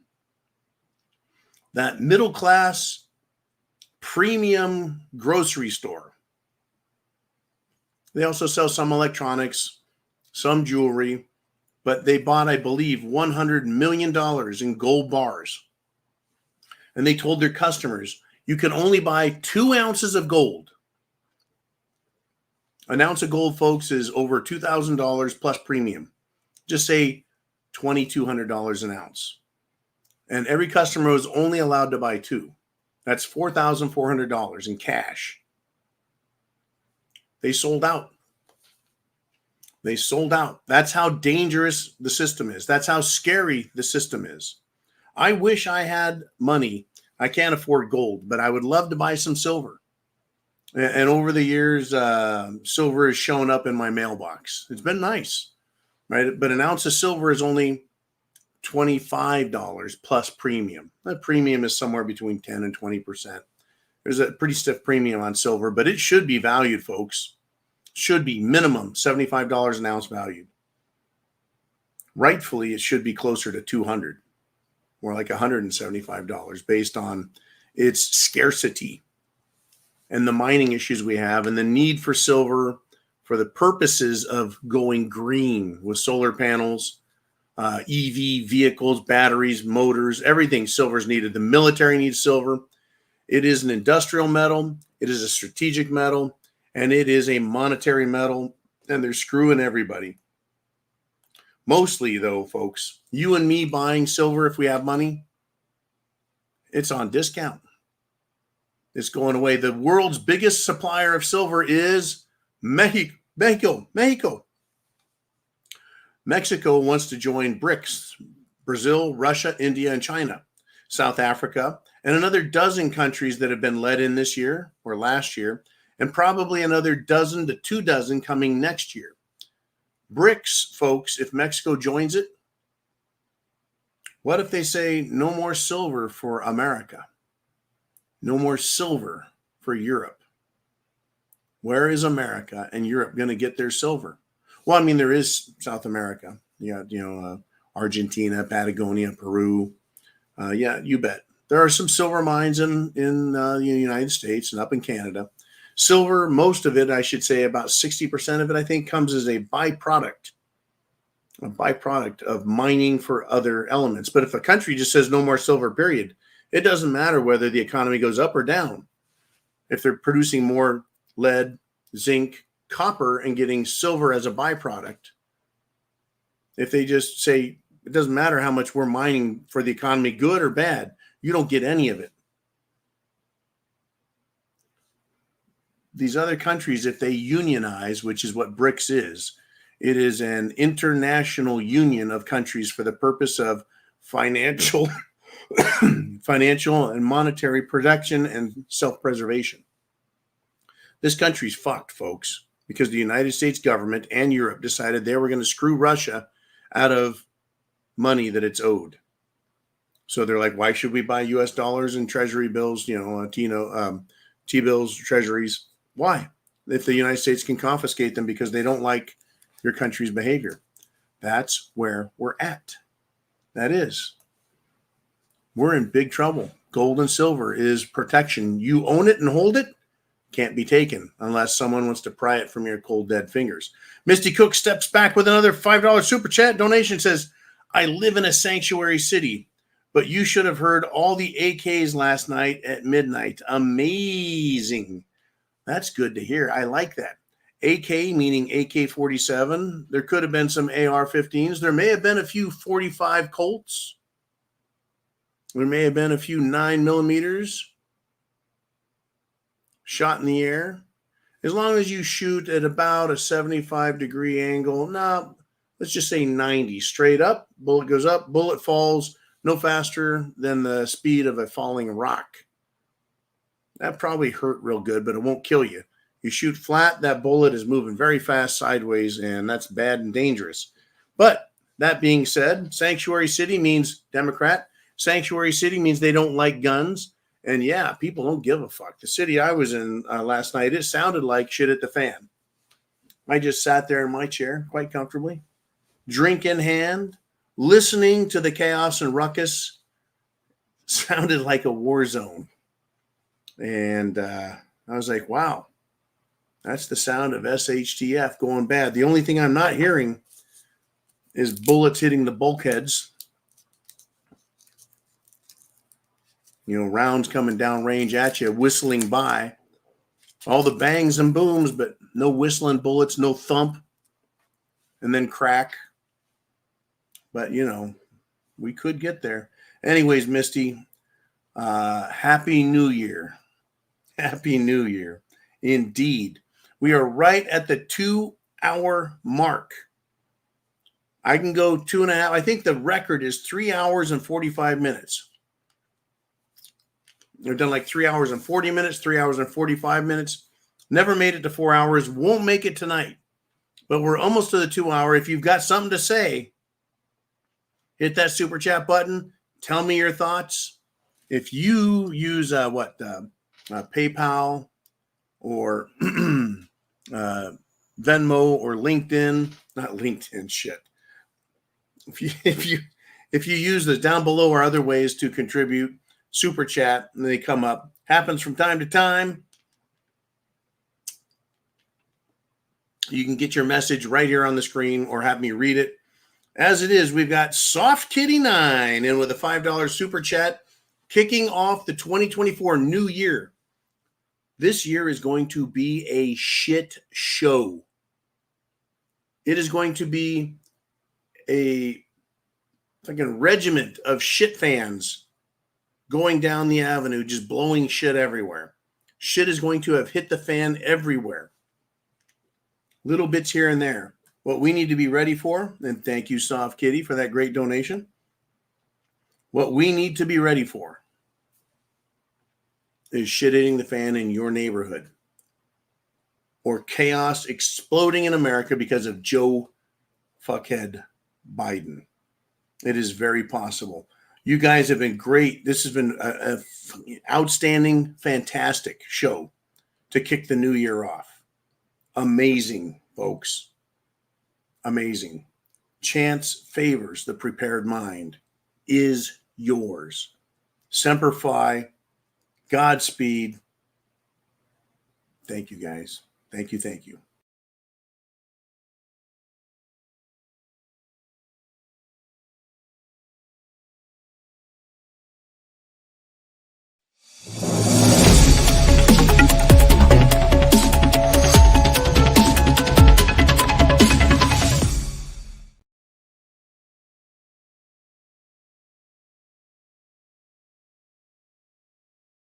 That middle class premium grocery store. They also sell some electronics, some jewelry, but they bought, I believe, $100 million in gold bars. And they told their customers, you can only buy 2 ounces of gold. An ounce of gold, folks, is over $2,000 plus premium. Just say $2,200 an ounce. And every customer was only allowed to buy 2. That's $4,400 in cash. They sold out. They sold out. That's how dangerous the system is. That's how scary the system is. I wish I had money. I can't afford gold, but I would love to buy some silver. And over the years, silver has shown up in my mailbox. It's been nice, right? But an ounce of silver is only $25 plus premium. That premium is somewhere between 10 and 20%. There's a pretty stiff premium on silver, but it should be valued, folks. Should be minimum $75 an ounce valued. Rightfully, it should be closer to $200, more like $175 based on its scarcity and the mining issues we have and the need for silver for the purposes of going green with solar panels, EV vehicles, batteries, motors, everything silver is needed. The military needs silver. It is an industrial metal. It is a strategic metal. And it is a monetary metal. And they're screwing everybody. Mostly, though, folks, you and me buying silver if we have money, it's on discount. It's going away. The world's biggest supplier of silver is Mexico. Mexico wants to join BRICS, Brazil, Russia, India, and China, South Africa, and another dozen countries that have been let in this year or last year, and probably another dozen to 2 dozen coming next year. BRICS, folks, if Mexico joins it, what if they say no more silver for America? No more silver for Europe? Where is America and Europe going to get their silver? Well, I mean, there is South America. Yeah, Argentina, Patagonia, Peru. Yeah, you bet. There are some silver mines in the United States and up in Canada. Silver, most of it, I should say, about 60% of it, I think, comes as a byproduct of mining for other elements. But if a country just says no more silver, period, it doesn't matter whether the economy goes up or down. If they're producing more lead, zinc, copper, and getting silver as a byproduct, if they just say, it doesn't matter how much we're mining for the economy, good or bad, you don't get any of it. These other countries, if they unionize, which is what BRICS is, it is an international union of countries for the purpose of financial and monetary protection and self-preservation. This country's fucked, folks, because the United States government and Europe decided they were going to screw Russia out of money that it's owed. So they're like, why should we buy U.S. dollars and treasury bills, T-bills, treasuries? Why? If the United States can confiscate them because they don't like your country's behavior. That's where we're at. That is. We're in big trouble. Gold and silver is protection. You own it and hold it, can't be taken unless someone wants to pry it from your cold, dead fingers. Misty Cook steps back with another $5 super chat donation. Says, I live in a sanctuary city, but you should have heard all the AKs last night at midnight. Amazing. That's good to hear. I like that. AK meaning AK-47. There could have been some AR-15s. There may have been a few 45 Colts. There may have been a few 9mm shot in the air. As long as you shoot at about a 75-degree angle, let's just say 90. Straight up, bullet goes up, bullet falls no faster than the speed of a falling rock. That probably hurt real good, but it won't kill you. You shoot flat, that bullet is moving very fast sideways, and that's bad and dangerous. But that being said, sanctuary city means Democrat. Sanctuary city means they don't like guns. And yeah, people don't give a fuck. The city I was in last night, it sounded like shit at the fan. I just sat there in my chair quite comfortably, drink in hand, listening to the chaos and ruckus. Sounded like a war zone. And I was like, wow, that's the sound of SHTF going bad. The only thing I'm not hearing is bullets hitting the bulkheads. Rounds coming down range at you, whistling by. All the bangs and booms, but no whistling bullets, no thump, and then crack. But, we could get there. Anyways, Misty, Happy New Year. Happy New Year. Indeed. We are right at the 2-hour mark. I can go 2.5. I think the record is 3 hours and 45 minutes. We've done like 3 hours and 40 minutes, 3 hours and 45 minutes. Never made it to 4 hours. Won't make it tonight. But we're almost to the 2 hour. If you've got something to say, hit that super chat button. Tell me your thoughts. If you use PayPal or Venmo or LinkedIn, not LinkedIn, shit. If you use the down below or other ways to contribute, super chat, and they come up. Happens from time to time. You can get your message right here on the screen or have me read it. As it is, we've got Soft Kitty 9 in with a $5 super chat, kicking off the 2024 new year. This year is going to be a shit show. It is going to be a fucking regiment of shit fans going down the avenue, just blowing shit everywhere. Shit is going to have hit the fan everywhere. Little bits here and there. What we need to be ready for, and thank you, Soft Kitty, for that great donation. What we need to be ready for is shit hitting the fan in your neighborhood. Or chaos exploding in America because of Joe fuckhead Biden. It is very possible. You guys have been great. This has been an outstanding, fantastic show to kick the new year off. Amazing, folks. Amazing. Chance favors the prepared mind is yours. Semper Fi. Godspeed. Thank you, guys. Thank you.